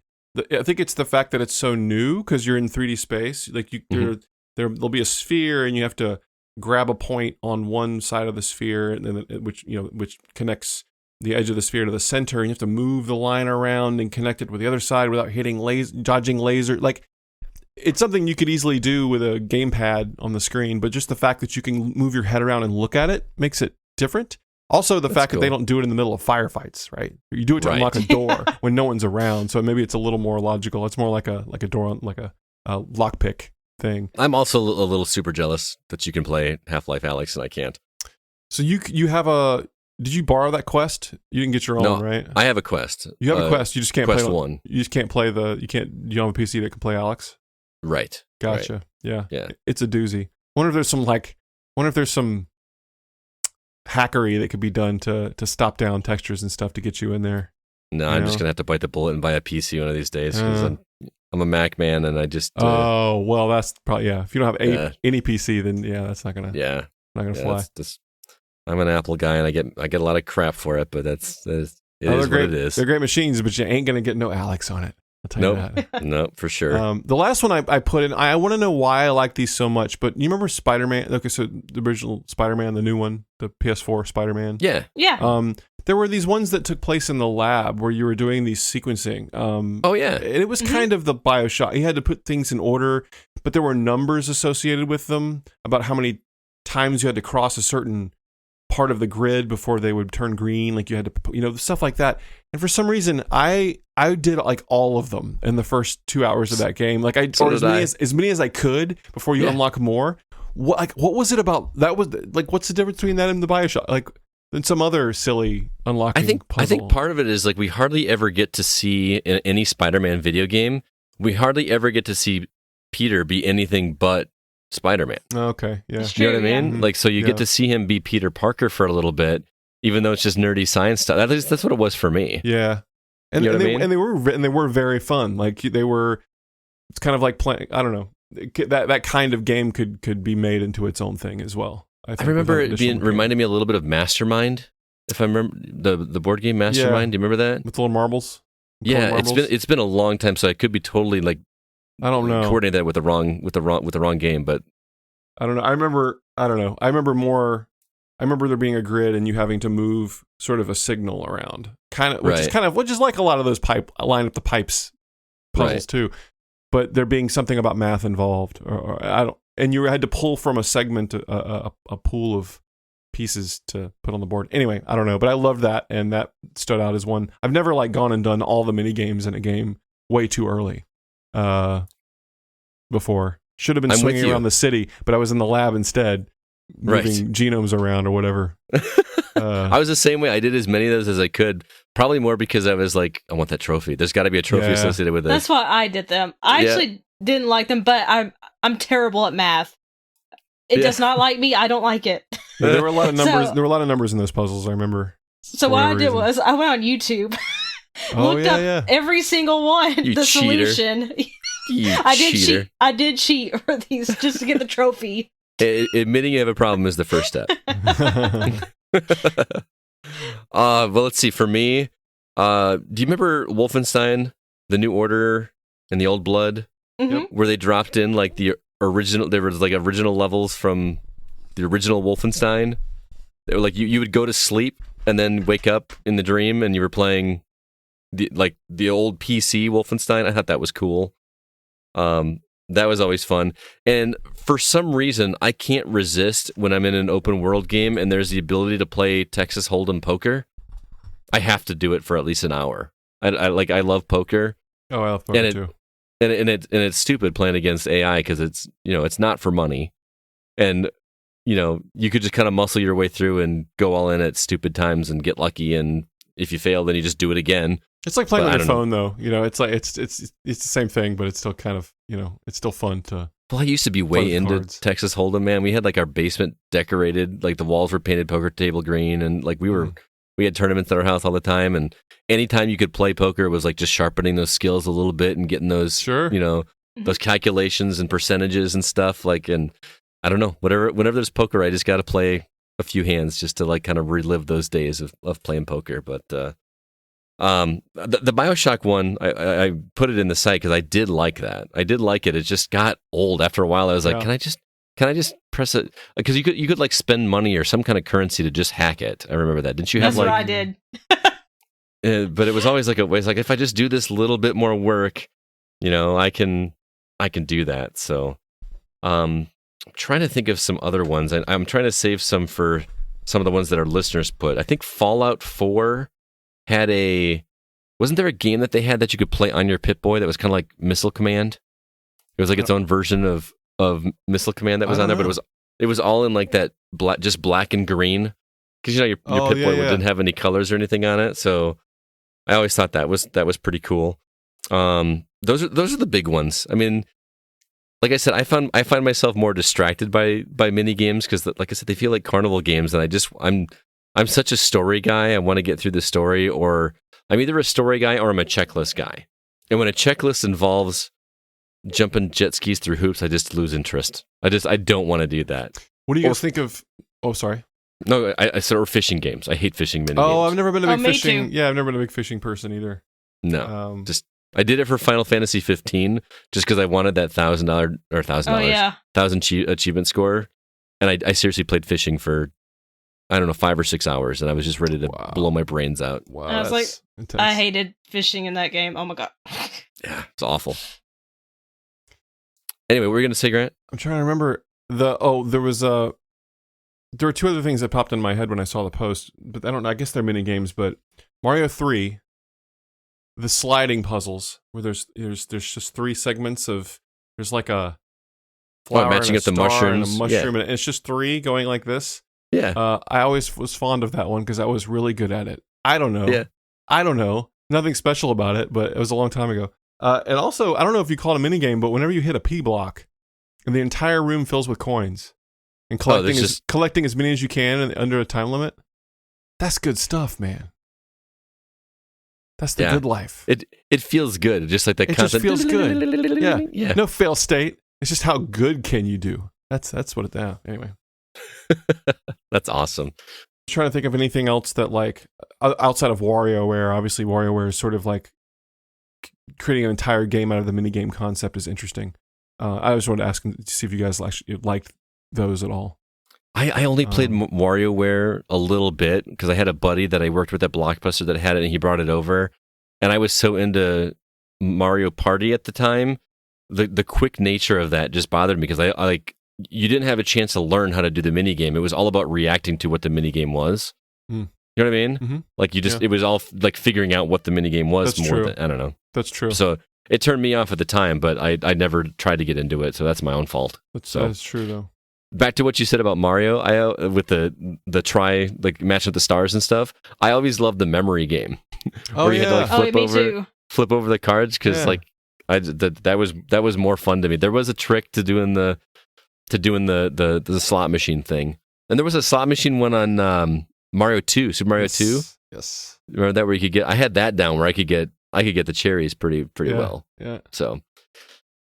I think it's the fact that it's so new because you're in 3D space. Like there'll be a sphere and you have to grab a point on one side of the sphere, and then which connects the edge of the sphere to the center, and you have to move the line around and connect it with the other side without dodging laser. Like, it's something you could easily do with a gamepad on the screen, but just the fact that you can move your head around and look at it makes it different. Also, the fact that they don't do it in the middle of firefights, right? You do it to unlock a door when no one's around, so maybe it's a little more logical. It's more like a door, like a lockpick thing. I'm also a little super jealous that you can play Half-Life Alyx and I can't. So you have a... Did you borrow that quest? You didn't get your own, right? I have a quest. You have a quest. You just can't quest play one. You just can't play you don't have a PC that can play Alyx? Right. Gotcha. Right. Yeah. It's a doozy. Wonder if there's some hackery that could be done to stop down textures and stuff to get you in there. No, I'm just gonna have to bite the bullet and buy a PC one of these days because I'm a Mac man and I just. Oh well, that's probably If you don't have any PC, then that's not gonna. Not gonna fly. I'm an Apple guy and I get a lot of crap for it, but it is what it is. They're great machines, but you ain't gonna get no Alyx on it. I'll tell you that. Nope, for sure. The last one I put in, I want to know why I like these so much, but you remember Spider-Man? Okay, so the original Spider-Man, the new one, the PS4 Spider-Man. Yeah. There were these ones that took place in the lab where you were doing these sequencing. And it was kind of the BioShock. You had to put things in order, but there were numbers associated with them about how many times you had to cross a certain part of the grid before they would turn green. Like you had to, stuff like that. And for some reason, I did like all of them in the first 2 hours of that game. Like as many as I could before you unlock more. What was it about? That was like, what's the difference between that and the BioShock? Like, than some other silly unlocking puzzle. I think part of it is like we hardly ever get to see in any Spider-Man video game. We hardly ever get to see Peter be anything but Spider-Man. Okay, yeah. It's true, you know what I mean? Yeah. Like, so you get to see him be Peter Parker for a little bit, even though it's just nerdy science stuff. That's what it was for me. Yeah, and, you know and they were very fun. Like they were. It's kind of like playing. I don't know. That kind of game could be made into its own thing as well. I remember it reminded me a little bit of Mastermind. If I remember the board game Mastermind, do you remember that? With little marbles. It's been a long time, so I could be totally like I don't know. coordinate that with the wrong game, but I don't know. I don't know. I remember there being a grid and you having to move sort of a signal around, which is like a lot of those line up the pipes puzzles too. But there being something about math involved, or I don't. And you had to pull from a segment, a pool of pieces to put on the board. Anyway, I don't know, but I loved that, and that stood out as one. I've never gone and done all the mini games in a game way too early. Before should have been swinging around the city, but I was in the lab instead, moving genomes around or whatever. I was the same way. I did as many of those as I could. Probably more because I was like, I want that trophy. There's got to be a trophy associated with this. That's why I did them. I actually didn't like them, but I'm terrible at math. It does not like me. I don't like it. Yeah, there were a lot of numbers. There were a lot of numbers in those puzzles. I remember. So what I did was I went on YouTube, looked up every single one, the solution. I did cheat for these just to get the trophy. Admitting you have a problem is the first step. Well, let's see. For me, do you remember Wolfenstein, The New Order, and The Old Blood, where they dropped in like the original? There was like original levels from the original Wolfenstein. They were like you would go to sleep and then wake up in the dream, and you were playing the old PC Wolfenstein. I thought that was cool. That was always fun. And for some reason, I can't resist when I'm in an open world game and there's the ability to play Texas Hold'em poker. I have to do it for at least an hour. I love poker. Oh, I love poker too. And it's stupid playing against AI because it's not for money. And you could just kind of muscle your way through and go all in at stupid times and get lucky, and if you fail then you just do it again. It's like playing with your phone, though. It's like it's the same thing, but it's still kind of it's still fun to. Well, I used to be way into Texas Hold'em, man. We had like our basement decorated, like the walls were painted poker table green, and like we had tournaments at our house all the time. And anytime you could play poker, it was like just sharpening those skills a little bit and getting those those calculations and percentages and stuff. Like, and I don't know, whenever there's poker, I just got to play a few hands just to like kind of relive those days of playing poker. But the BioShock one, I put it in the site because I did like that. I did like it. It just got old after a while. I was like, can I just press it? Because you could like spend money or some kind of currency to just hack it. I remember that. Didn't you have That's what I did. But it was always like if I just do this little bit more work, I can do that. So I'm trying to think of some other ones. I'm trying to save some for some of the ones that our listeners put. I think Fallout 4 wasn't there a game that they had that you could play on your Pip-Boy that was kind of like Missile Command? It was like its own version of Missile Command that was on there, but it was all in like that just black and green, because your Pip-Boy didn't have any colors or anything on it. So I always thought that was pretty cool. Those are the big ones. I mean, like I said, I find myself more distracted by mini games because, like I said, they feel like carnival games, and I'm such a story guy. I want to get through the story, or I'm either a story guy or I'm a checklist guy. And when a checklist involves jumping jet skis through hoops, I just lose interest. I don't want to do that. What do you guys think of? Oh, sorry. No, I said or fishing games. I hate fishing mini games. Oh, I've never been a big fishing. Too. Yeah, I've never been a big fishing person either. No, I did it for Final Fantasy 15 just because I wanted that $1,000 or $1,000 achievement score, and I seriously played fishing for, I don't know, 5 or 6 hours, and I was just ready to blow my brains out. Wow, I was like, intense. I hated fishing in that game. Oh my god. Yeah, it's awful. Anyway, what were you going to say, Grant? I'm trying to remember there were two other things that popped in my head when I saw the post, but I guess they're mini games. But Mario 3, the sliding puzzles where there's just 3 segments of, there's like a flower matching up the mushrooms, and a mushroom, and it's just 3 going like this. Yeah. I always was fond of that one because I was really good at it. I don't know. Yeah. I don't know. Nothing special about it, but it was a long time ago. And also, I don't know if you call it a mini game, but whenever you hit a P block and the entire room fills with coins and collecting as many as you can under a time limit, that's good stuff, man. That's the good life. It feels good, just like that. It constant... just feels good. Yeah. No fail state. It's just how good can you do. That's what it. Yeah. Anyway. That's awesome. I'm trying to think of anything else that, like, outside of WarioWare. Obviously, WarioWare is sort of like creating an entire game out of the minigame concept is interesting. I just wanted to ask to see if you guys actually liked those at all. I only played WarioWare a little bit because I had a buddy that I worked with at Blockbuster that had it, and he brought it over. And I was so into Mario Party at the time, the quick nature of that just bothered me because I like you didn't have a chance to learn how to do the minigame. It was all about reacting to what the minigame was. You know what I mean? Mm-hmm. Like you just, it was all like figuring out what the minigame was. That's more true. I don't know. That's true. So it turned me off at the time, but I never tried to get into it, so that's my own fault. That's true though. Back to what you said about Mario, with the try like matching up the stars and stuff. I always loved the memory game. Where you had to like flip over the cards because like that was more fun to me. There was a trick to doing the slot machine thing, and there was a slot machine one on Mario 2, Super Mario 2. Yes. Remember that where you could get? I had that down where I could get the cherries pretty well. Yeah. So,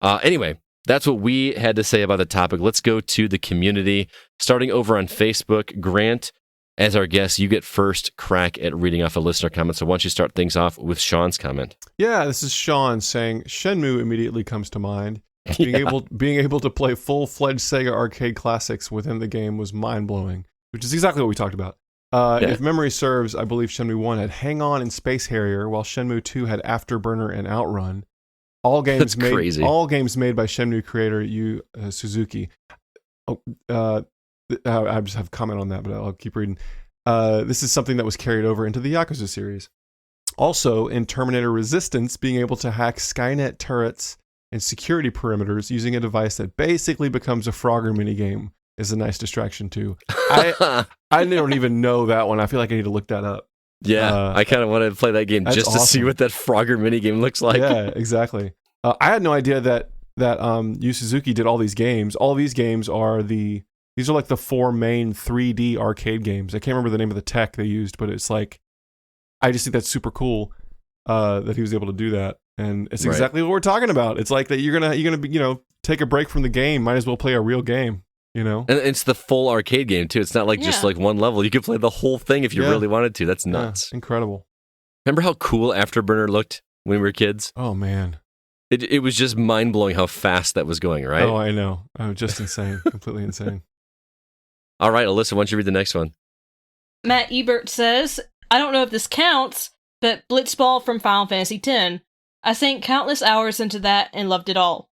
anyway, that's what we had to say about the topic. Let's go to the community. Starting over on Facebook, Grant, as our guest, you get first crack at reading off a listener comment. So why don't you start things off with Sean's comment? Yeah, this is Sean saying Shenmue immediately comes to mind. Being able to play full-fledged Sega arcade classics within the game was mind-blowing, which is exactly what we talked about. If memory serves, I believe Shenmue 1 had Hang On and Space Harrier, while Shenmue 2 had Afterburner and Outrun. All games made by Shenmue creator Yu Suzuki. I just have a comment on that, but I'll keep reading. This is something that was carried over into the Yakuza series. Also, in Terminator Resistance, being able to hack Skynet turrets and security perimeters using a device that basically becomes a Frogger minigame is a nice distraction too. I don't even know that one. I feel like I need to look that up. Yeah, I kind of wanted to play that game just to see what that Frogger minigame looks like. Yeah, exactly. I had no idea that Yu Suzuki did all these games. All these games are these are like the 4 main 3D arcade games. I can't remember the name of the tech they used, but it's like, I just think that's super cool that he was able to do that. And it's exactly what we're talking about. It's like that you're gonna take a break from the game. Might as well play a real game. And it's the full arcade game too. It's not like just like one level. You could play the whole thing if you really wanted to. That's nuts. Incredible. Remember how cool Afterburner looked when we were kids? Oh man. It was just mind blowing how fast that was going, right? Oh, I know. Oh, just insane. Completely insane. All right, Alyssa, why don't you read the next one? Matt Ebert says, I don't know if this counts, but Blitzball from Final Fantasy X. I sank countless hours into that and loved it all.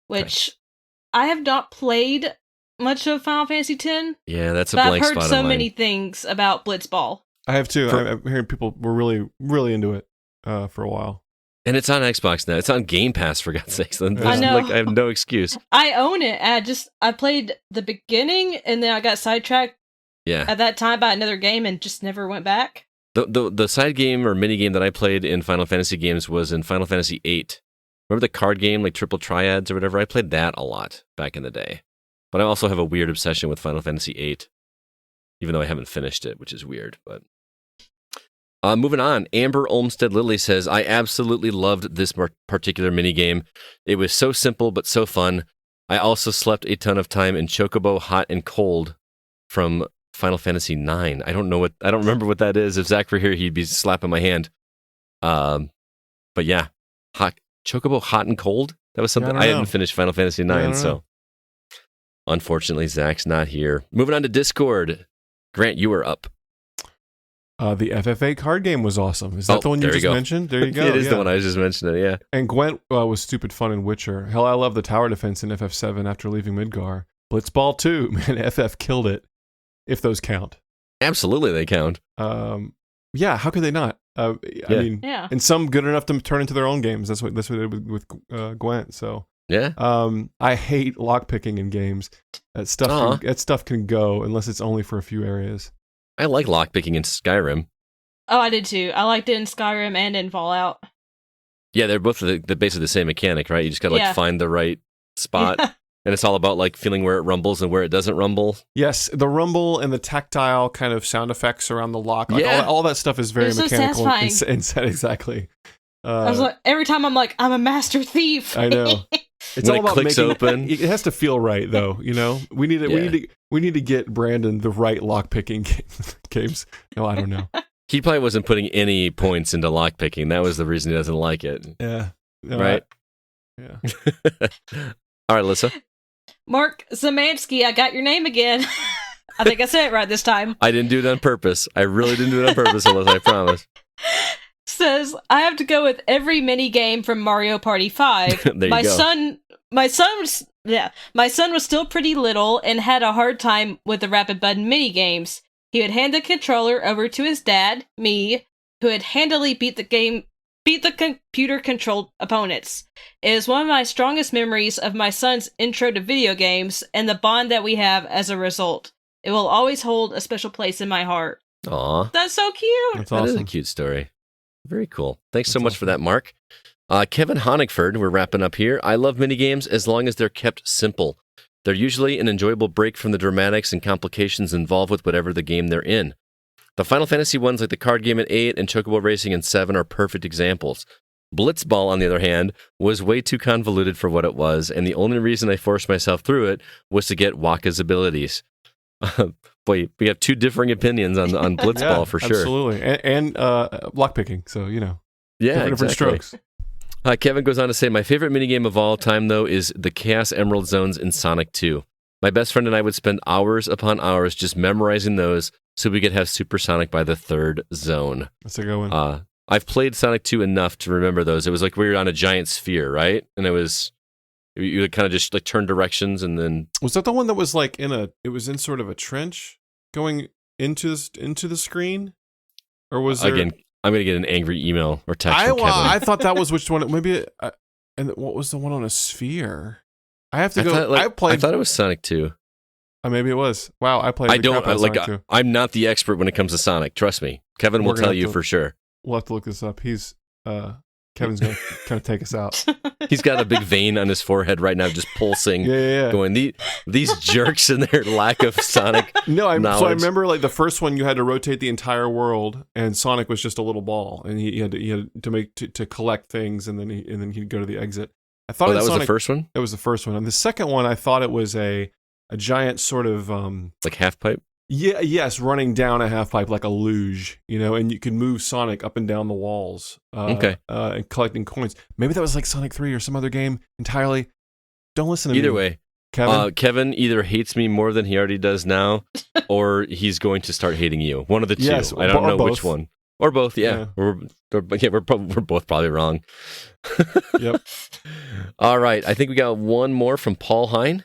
Which I have not played much of Final Fantasy X. Yeah, that's a blank spot. I've heard so many things about Blitzball. I have too. I've heard people were really, really into it for a while. And it's on Xbox now. It's on Game Pass, for God's sakes. I know. I have no excuse. I own it. I played the beginning, and then I got sidetracked at that time by another game and just never went back. The side game or mini game that I played in Final Fantasy games was in Final Fantasy VIII. Remember the card game, like Triple Triads or whatever? I played that a lot back in the day. But I also have a weird obsession with Final Fantasy VIII, even though I haven't finished it, which is weird, but... moving on, Amber Olmsted Lilly says, I absolutely loved this particular minigame. It was so simple but so fun. I also slept a ton of time in Chocobo Hot and Cold from Final Fantasy IX. I don't remember what that is. If Zach were here, he'd be slapping my hand. But yeah, Chocobo Hot and Cold? That was something I hadn't finished Final Fantasy IX, so unfortunately Zach's not here. Moving on to Discord. Grant, you are up. The FF8 card game was awesome. Is that the one you just mentioned? There you go. It is the one I was just mentioning, yeah. And Gwent was stupid fun in Witcher. Hell, I love the tower defense in FF7 after leaving Midgar. Blitzball 2, man, FF killed it, if those count. Absolutely, they count. Yeah, how could they not? I mean, and some good enough to turn into their own games. That's what they did with Gwent, so... Yeah. I hate lockpicking in games. That stuff can go unless it's only for a few areas. I like lockpicking in Skyrim. Oh, I did too. I liked it in Skyrim and in Fallout. Yeah, they're both basically the same mechanic, right? You just gotta find the right spot. And it's all about like feeling where it rumbles and where it doesn't rumble. Yes, the rumble and the tactile kind of sound effects around the lock. Like all that stuff is very mechanical. So exactly. I was like, every time I'm like, I'm a master thief. I know. It's when all about clicks open. It has to feel right, though. We need to get Brandon the right lockpicking games. No, I don't know. He probably wasn't putting any points into lockpicking. That was the reason he doesn't like it. Yeah. No, right? Yeah. All right, Alyssa. Mark Zamansky, I got your name again. I think I said it right this time. I didn't do it on purpose. I really didn't do it on purpose, Alyssa, I promise. Says, I have to go with every mini game from Mario Party 5. There you go. My son was still pretty little and had a hard time with the rapid button mini games. He would hand the controller over to his dad, me, who had handily beat the computer-controlled opponents. It is one of my strongest memories of my son's intro to video games and the bond that we have as a result. It will always hold a special place in my heart. Aw. That's so cute! That's awesome. That is a cute story. Very cool. Thanks so much for that, Mark. Kevin Honigford, we're wrapping up here. I love minigames as long as they're kept simple. They're usually an enjoyable break from the dramatics and complications involved with whatever the game they're in. The Final Fantasy ones like the card game at 8 and Chocobo Racing in 7 are perfect examples. Blitzball, on the other hand, was way too convoluted for what it was, and the only reason I forced myself through it was to get Waka's abilities. Boy, we have two differing opinions on Blitzball for sure. Absolutely. And lockpicking, so, different strokes. Kevin goes on to say, my favorite minigame of all time, though, is the Chaos Emerald Zones in Sonic 2. My best friend and I would spend hours upon hours just memorizing those so we could have Supersonic by the third zone. That's a good one. I've played Sonic 2 enough to remember those. It was like we were on a giant sphere, right? And you kind of just like turn directions and then... Was that the one that was like it was in sort of a trench going into the screen? Or was there... Again, I'm going to get an angry email or text from Kevin. I thought that was which one. Maybe... and what was the one on a sphere? I have to go... I thought it was Sonic 2. Maybe it was. Wow, I played Sonic 2. I'm not the expert when it comes to Sonic. Trust me. Kevin will tell you for sure. We'll have to look this up. Kevin's going to kind of take us out. He's got a big vein on his forehead right now, just pulsing, going, these jerks and their lack of Sonic knowledge. So I remember like the first one, you had to rotate the entire world, and Sonic was just a little ball, and he had to collect things, and then he'd go to the exit. I thought that was the first one? It was the first one. And the second one, I thought it was a giant sort of... like half pipe? Yeah, yes, running down a half pipe like a luge, and you could move Sonic up and down the walls. And collecting coins. Maybe that was like Sonic 3 or some other game entirely. Don't listen to me. Either way, Kevin either hates me more than he already does now, or he's going to start hating you. One of the two. Yes, I don't know which one. Or both, yeah. We're both probably wrong. Yep. All right, I think we got one more from Paul Hine.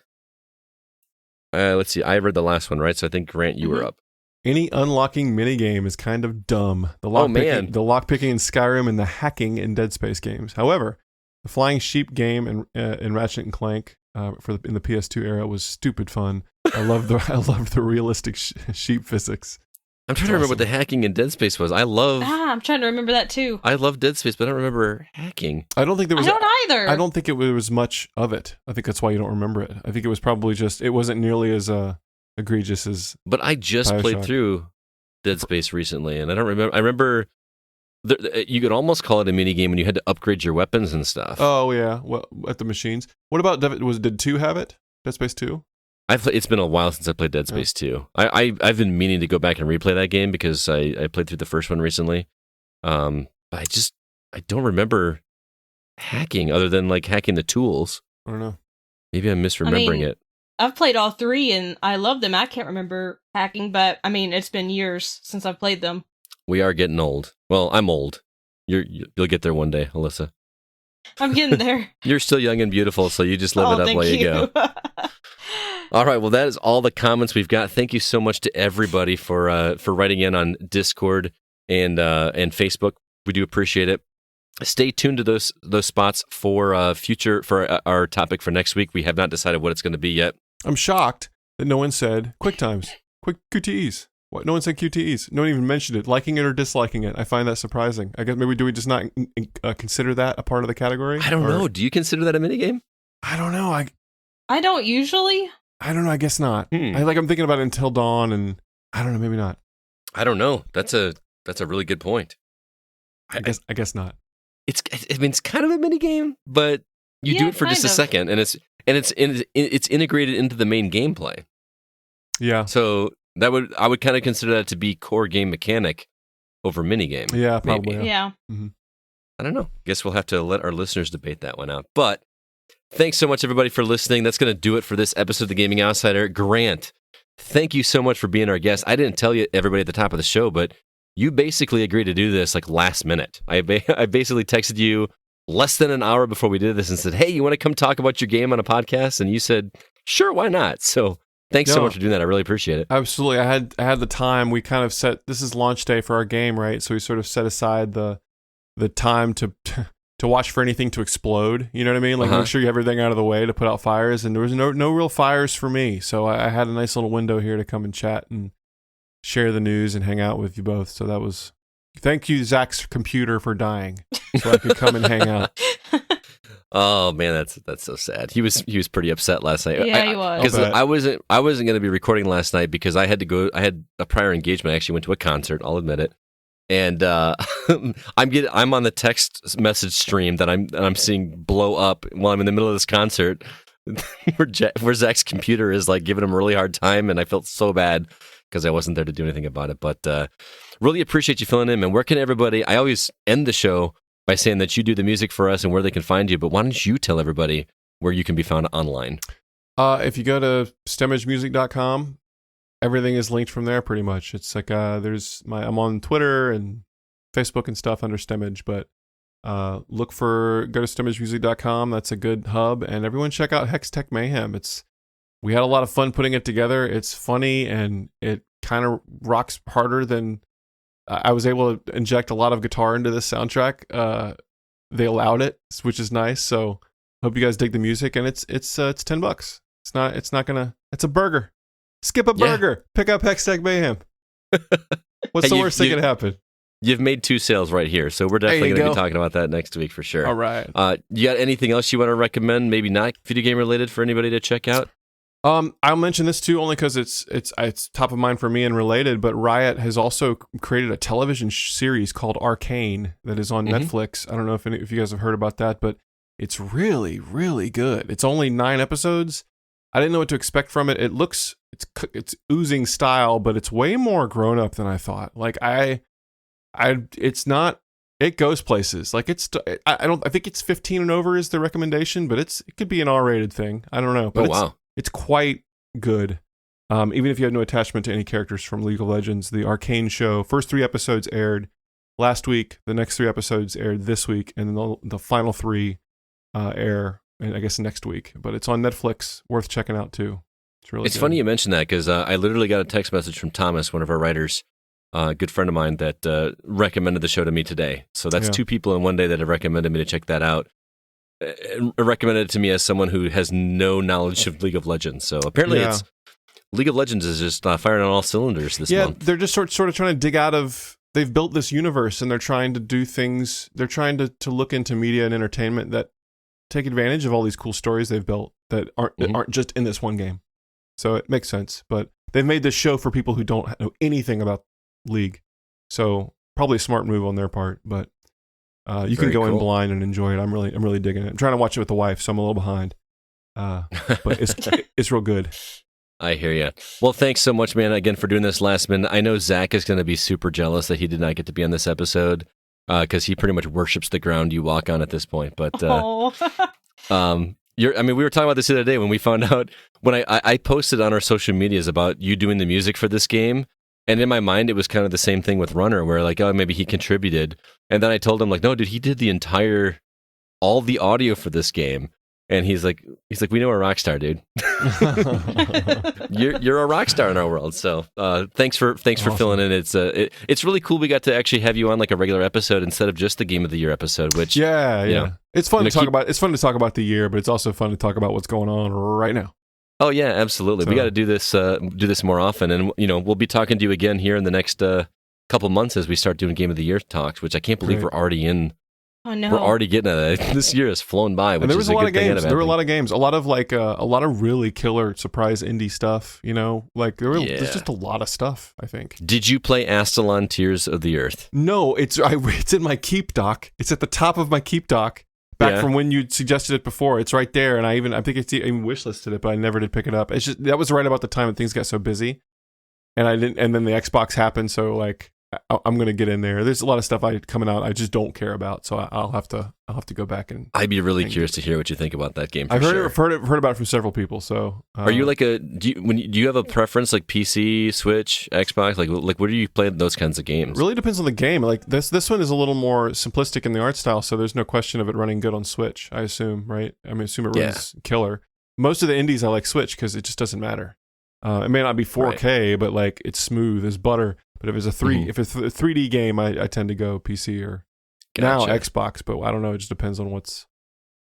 Let's see. I read the last one, right? So I think, Grant, you were up. Any unlocking minigame is kind of dumb. The lockpicking in Skyrim and the hacking in Dead Space games. However, the flying sheep game in Ratchet and Clank in the PS2 era was stupid fun. I loved the realistic sheep physics. I'm trying to remember what the hacking in Dead Space was. I'm trying to remember that too. I love Dead Space, but I don't remember hacking. I don't think there was. I don't either. I don't think it was much of it. I think that's why you don't remember it. I think it was probably just it wasn't nearly as egregious as. But I just Bioshock. played through Dead Space recently, and I don't remember. I remember you could almost call it a mini game when you had to upgrade your weapons and stuff. Oh yeah, well, at the machines. What about did 2 have it? Dead Space 2? It's been a while since I played Dead Space 2. I've been meaning to go back and replay that game because I played through the first one recently. I don't remember hacking other than like hacking the tools. I don't know. Maybe I'm misremembering it. I've played all 3 and I love them. I can't remember hacking, but it's been years since I've played them. We are getting old. Well, I'm old. You'll get there one day, Alyssa. I'm getting there. You're still young and beautiful, so you just live it up while you go. All right, well, that is all the comments we've got. Thank you so much to everybody for writing in on Discord and Facebook. We do appreciate it. Stay tuned to those spots for our topic for next week. We have not decided what it's going to be yet. I'm shocked that no one said quick times, quick QTEs. What? No one said QTEs. No one even mentioned it, liking it or disliking it. I find that surprising. I guess maybe do we just not consider that a part of the category? I don't know. Do you consider that a minigame? I don't know. I don't usually. I don't know. I guess not. I'm thinking about Until Dawn, and I don't know. Maybe not. I don't know. That's a really good point. I guess not. It's kind of a mini game, but you do it for just a second, and it's integrated into the main gameplay. Yeah. So I would kind of consider that to be core game mechanic over minigame. Yeah, probably. Maybe. Yeah. Mm-hmm. I don't know. Guess we'll have to let our listeners debate that one out. But thanks so much, everybody, for listening. That's going to do it for this episode of The Gaming Outsider. Grant, thank you so much for being our guest. I didn't tell you everybody at the top of the show, but you basically agreed to do this like last minute. I basically texted you less than an hour before we did this and said, hey, you want to come talk about your game on a podcast? And you said, sure, why not? So thanks so much for doing that. I really appreciate it. Absolutely. I had the time. We kind of set, this is launch day for our game, right? So we sort of set aside the time to watch for anything to explode. You know what I mean? Like make sure you have everything out of the way to put out fires. And there was no real fires for me. So I had a nice little window here to come and chat and share the news and hang out with you both. So that was, thank you, Zach's computer, for dying so I could come and hang out. Oh man, that's so sad. He was pretty upset last night. Yeah, he was. Because I wasn't going to be recording last night because I had to go. I had a prior engagement. I actually went to a concert. I'll admit it. And I'm on the text message stream that I'm seeing blow up while I'm in the middle of this concert, where Zach's computer is like giving him a really hard time, and I felt so bad because I wasn't there to do anything about it. But really appreciate you filling in, man. Where can everybody? I always end the show by saying that you do the music for us and where they can find you. But why don't you tell everybody where you can be found online? If you go to stemagemusic.com, everything is linked from there pretty much. It's like I'm on Twitter and Facebook and stuff under Stemage, but go to stemagemusic.com. That's a good hub. And everyone check out Hextech Mayhem. We had a lot of fun putting it together. It's funny and it kind of rocks harder than I was able to inject a lot of guitar into this soundtrack. They allowed it, which is nice. So hope you guys dig the music. And it's $10. It's a burger. Skip a burger. Pick up Hextech Mayhem. What's the worst thing that could happen? You've made 2 sales right here, so we're definitely going to be talking about that next week for sure. All right. You got anything else you want to recommend? Maybe not video game related for anybody to check out? I'll mention this too, only because it's top of mind for me and related. But Riot has also created a television series called Arcane that is on Netflix. I don't know if you guys have heard about that, but it's really, really good. It's only 9 episodes. I didn't know what to expect from it. It's oozing style, but it's way more grown up than I thought. Like it's not. It goes places. Like I think it's 15 and over is the recommendation, but it could be an R-rated thing. I don't know. But it's quite good. Even if you have no attachment to any characters from League of Legends, the Arcane show, first 3 episodes aired last week. The next 3 episodes aired this week, and then the final 3 air, and I guess next week. But it's on Netflix. Worth checking out too. It's really. It's funny you mention that because I literally got a text message from Thomas, one of our writers, a good friend of mine that recommended the show to me today. So that's 2 people in one day that have recommended me to check that out. Recommended it to me as someone who has no knowledge of League of Legends. So apparently it's League of Legends is just firing on all cylinders this month. They're just sort of trying to dig out of. They've built this universe and they're trying to do things. They're trying to look into media and entertainment that take advantage of all these cool stories they've built that aren't just in this one game. So it makes sense. But they've made this show for people who don't know anything about League. So probably a smart move on their part, but. You can go in blind and enjoy it. I'm really digging it. I'm trying to watch it with the wife, so I'm a little behind. But it's real good. I hear you. Well, thanks so much, man, again for doing this last minute. I know Zach is going to be super jealous that he did not get to be on this episode because he pretty much worships the ground you walk on at this point. But we were talking about this the other day when we found out when I posted on our social medias about you doing the music for this game. And in my mind, it was kind of the same thing with Runner, where like, oh, maybe he contributed. And then I told him like, no, dude, he did all the audio for this game. And he's like, we know a rock star, dude. You're a rock star in our world. So thanks for filling in. It's really cool. We got to actually have you on like a regular episode instead of just the Game of the Year episode. Which it's fun to talk about. It's fun to talk about the year, but it's also fun to talk about what's going on right now. Oh yeah, absolutely. So, we got to do this more often, and we'll be talking to you again here in the next couple months as we start doing Game of the Year talks. Which I can't believe we're already in. Oh no, we're already getting at it. This year has flown by. And there was a lot of games. There were a lot of games. A lot of really killer surprise indie stuff. There's just a lot of stuff. I think. Did you play Astalon: Tears of the Earth? No, it's in my keep dock. It's at the top of my keep dock. Back from when you suggested it before, it's right there, and I think it's even wishlisted it, but I never did pick it up. It's just that was right about the time that things got so busy, and I didn't. And then the Xbox happened, so like I'm going to get in there. There's a lot of stuff coming out I just don't care about, so I'll have to go back and. I'd be really curious to hear what you think about that game. I've heard about it from several people. So, are you like do you have a preference like PC, Switch, Xbox? Like what do you play those kinds of games? It really depends on the game. Like this one is a little more simplistic in the art style, so there's no question of it running good on Switch. I assume, right? I assume it runs killer. Most of the indies I like Switch because it just doesn't matter. It may not be 4K, but like it's smooth as butter. But if it's a 3D game, I tend to go PC or now Xbox. But I don't know. It just depends on what's.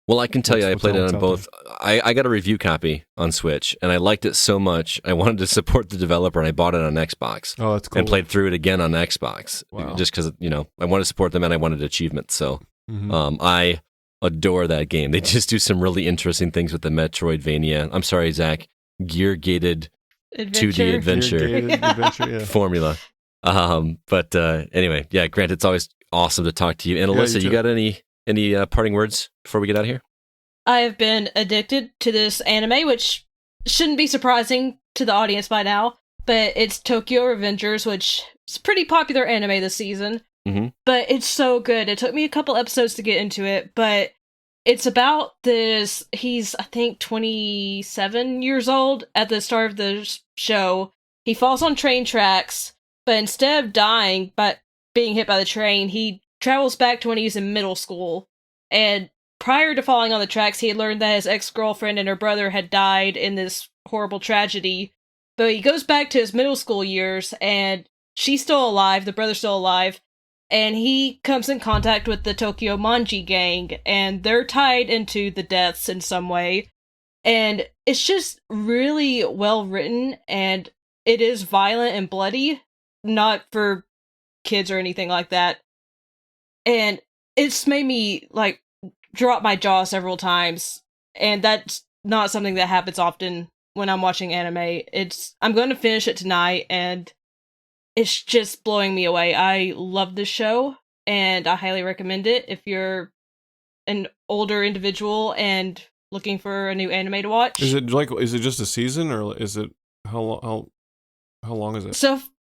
Well, I can tell you, I played it on both. I got a review copy on Switch, and I liked it so much, I wanted to support the developer, and I bought it on Xbox. Oh, that's cool. And played through it again on Xbox, just because I wanted to support them and I wanted achievements. So I adore that game. They just do some really interesting things with the Metroidvania. I'm sorry, Zach. Gear-gated 2D adventure formula. But anyway, Grant, it's always awesome to talk to you. And Alyssa, you got any parting words before we get out of here? I have been addicted to this anime, which shouldn't be surprising to the audience by now, but it's Tokyo Revengers, which is a pretty popular anime this season. But it's so good. It took me a couple episodes to get into it, but it's about this. He's, I think, 27 years old at the start of the show. He falls on train tracks, but instead of dying by being hit by the train, he travels back to when he was in middle school. And prior to falling on the tracks, he had learned that his ex-girlfriend and her brother had died in this horrible tragedy. But he goes back to his middle school years, and she's still alive, the brother's still alive, and he comes in contact with the Tokyo Manji gang, and they're tied into the deaths in some way. And it's just really well written, and it is violent and bloody, not for kids or anything like that. And it's made me, like, drop my jaw several times, and that's not something that happens often when I'm watching anime. I'm going to finish it tonight, and it's just blowing me away. I love this show, and I highly recommend it if you're an older individual and looking for a new anime to watch. Is it just a season, or is it how long is it?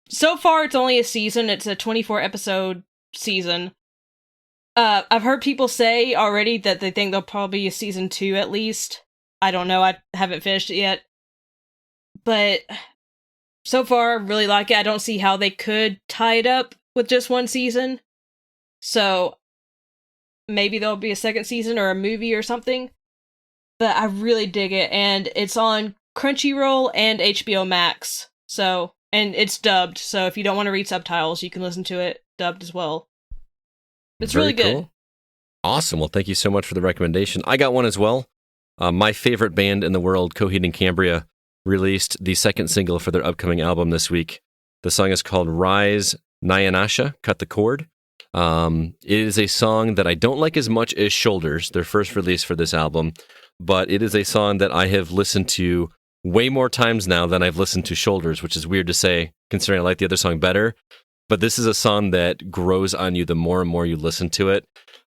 So far it's only a season. It's a 24 episode season. I've heard people say already that they think there'll probably be a season 2 at least. I don't know. I haven't finished it yet. But so far, I really like it. I don't see how they could tie it up with just one season. So maybe there'll be a second season or a movie or something. But I really dig it. And it's on Crunchyroll and HBO Max. So, and it's dubbed. So if you don't want to read subtitles, you can listen to it dubbed as well. It's really good. Cool. Awesome. Well, thank you so much for the recommendation. I got one as well. My favorite band in the world, Coheed and Cambria, released the second single for their upcoming album this week. The song is called Rise Nyanasha, Cut the Cord. It is a song that I don't like as much as Shoulders, their first release for this album, but it is a song that I have listened to way more times now than I've listened to Shoulders, which is weird to say considering I like the other song better. But this is a song that grows on you the more and more you listen to it.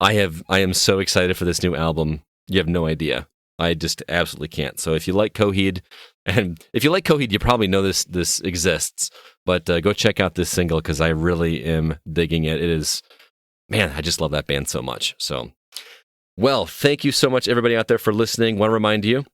I am so excited for this new album. You have no idea. I just absolutely can't. So if you like Coheed, and if you like Coheed, you probably know this exists. But go check out this single because I really am digging it. It is, man, I just love that band so much. So, well, thank you so much, everybody out there, for listening. Want to remind you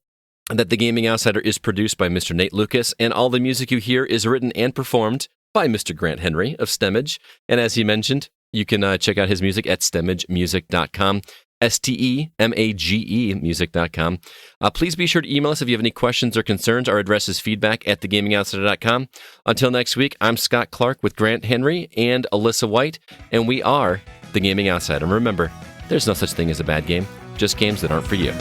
that The Gaming Outsider is produced by Mr. Nate Lucas, and all the music you hear is written and performed by Mr. Grant Henry of Stemage. And as he mentioned, you can check out his music at stemagemusic.com. STEMAGE music.com. Please be sure to email us if you have any questions or concerns. Our address is feedback@thegamingoutsider.com. Until next week, I'm Scott Clark with Grant Henry and Alyssa White, and we are The Gaming Outsider. And remember, there's no such thing as a bad game, just games that aren't for you.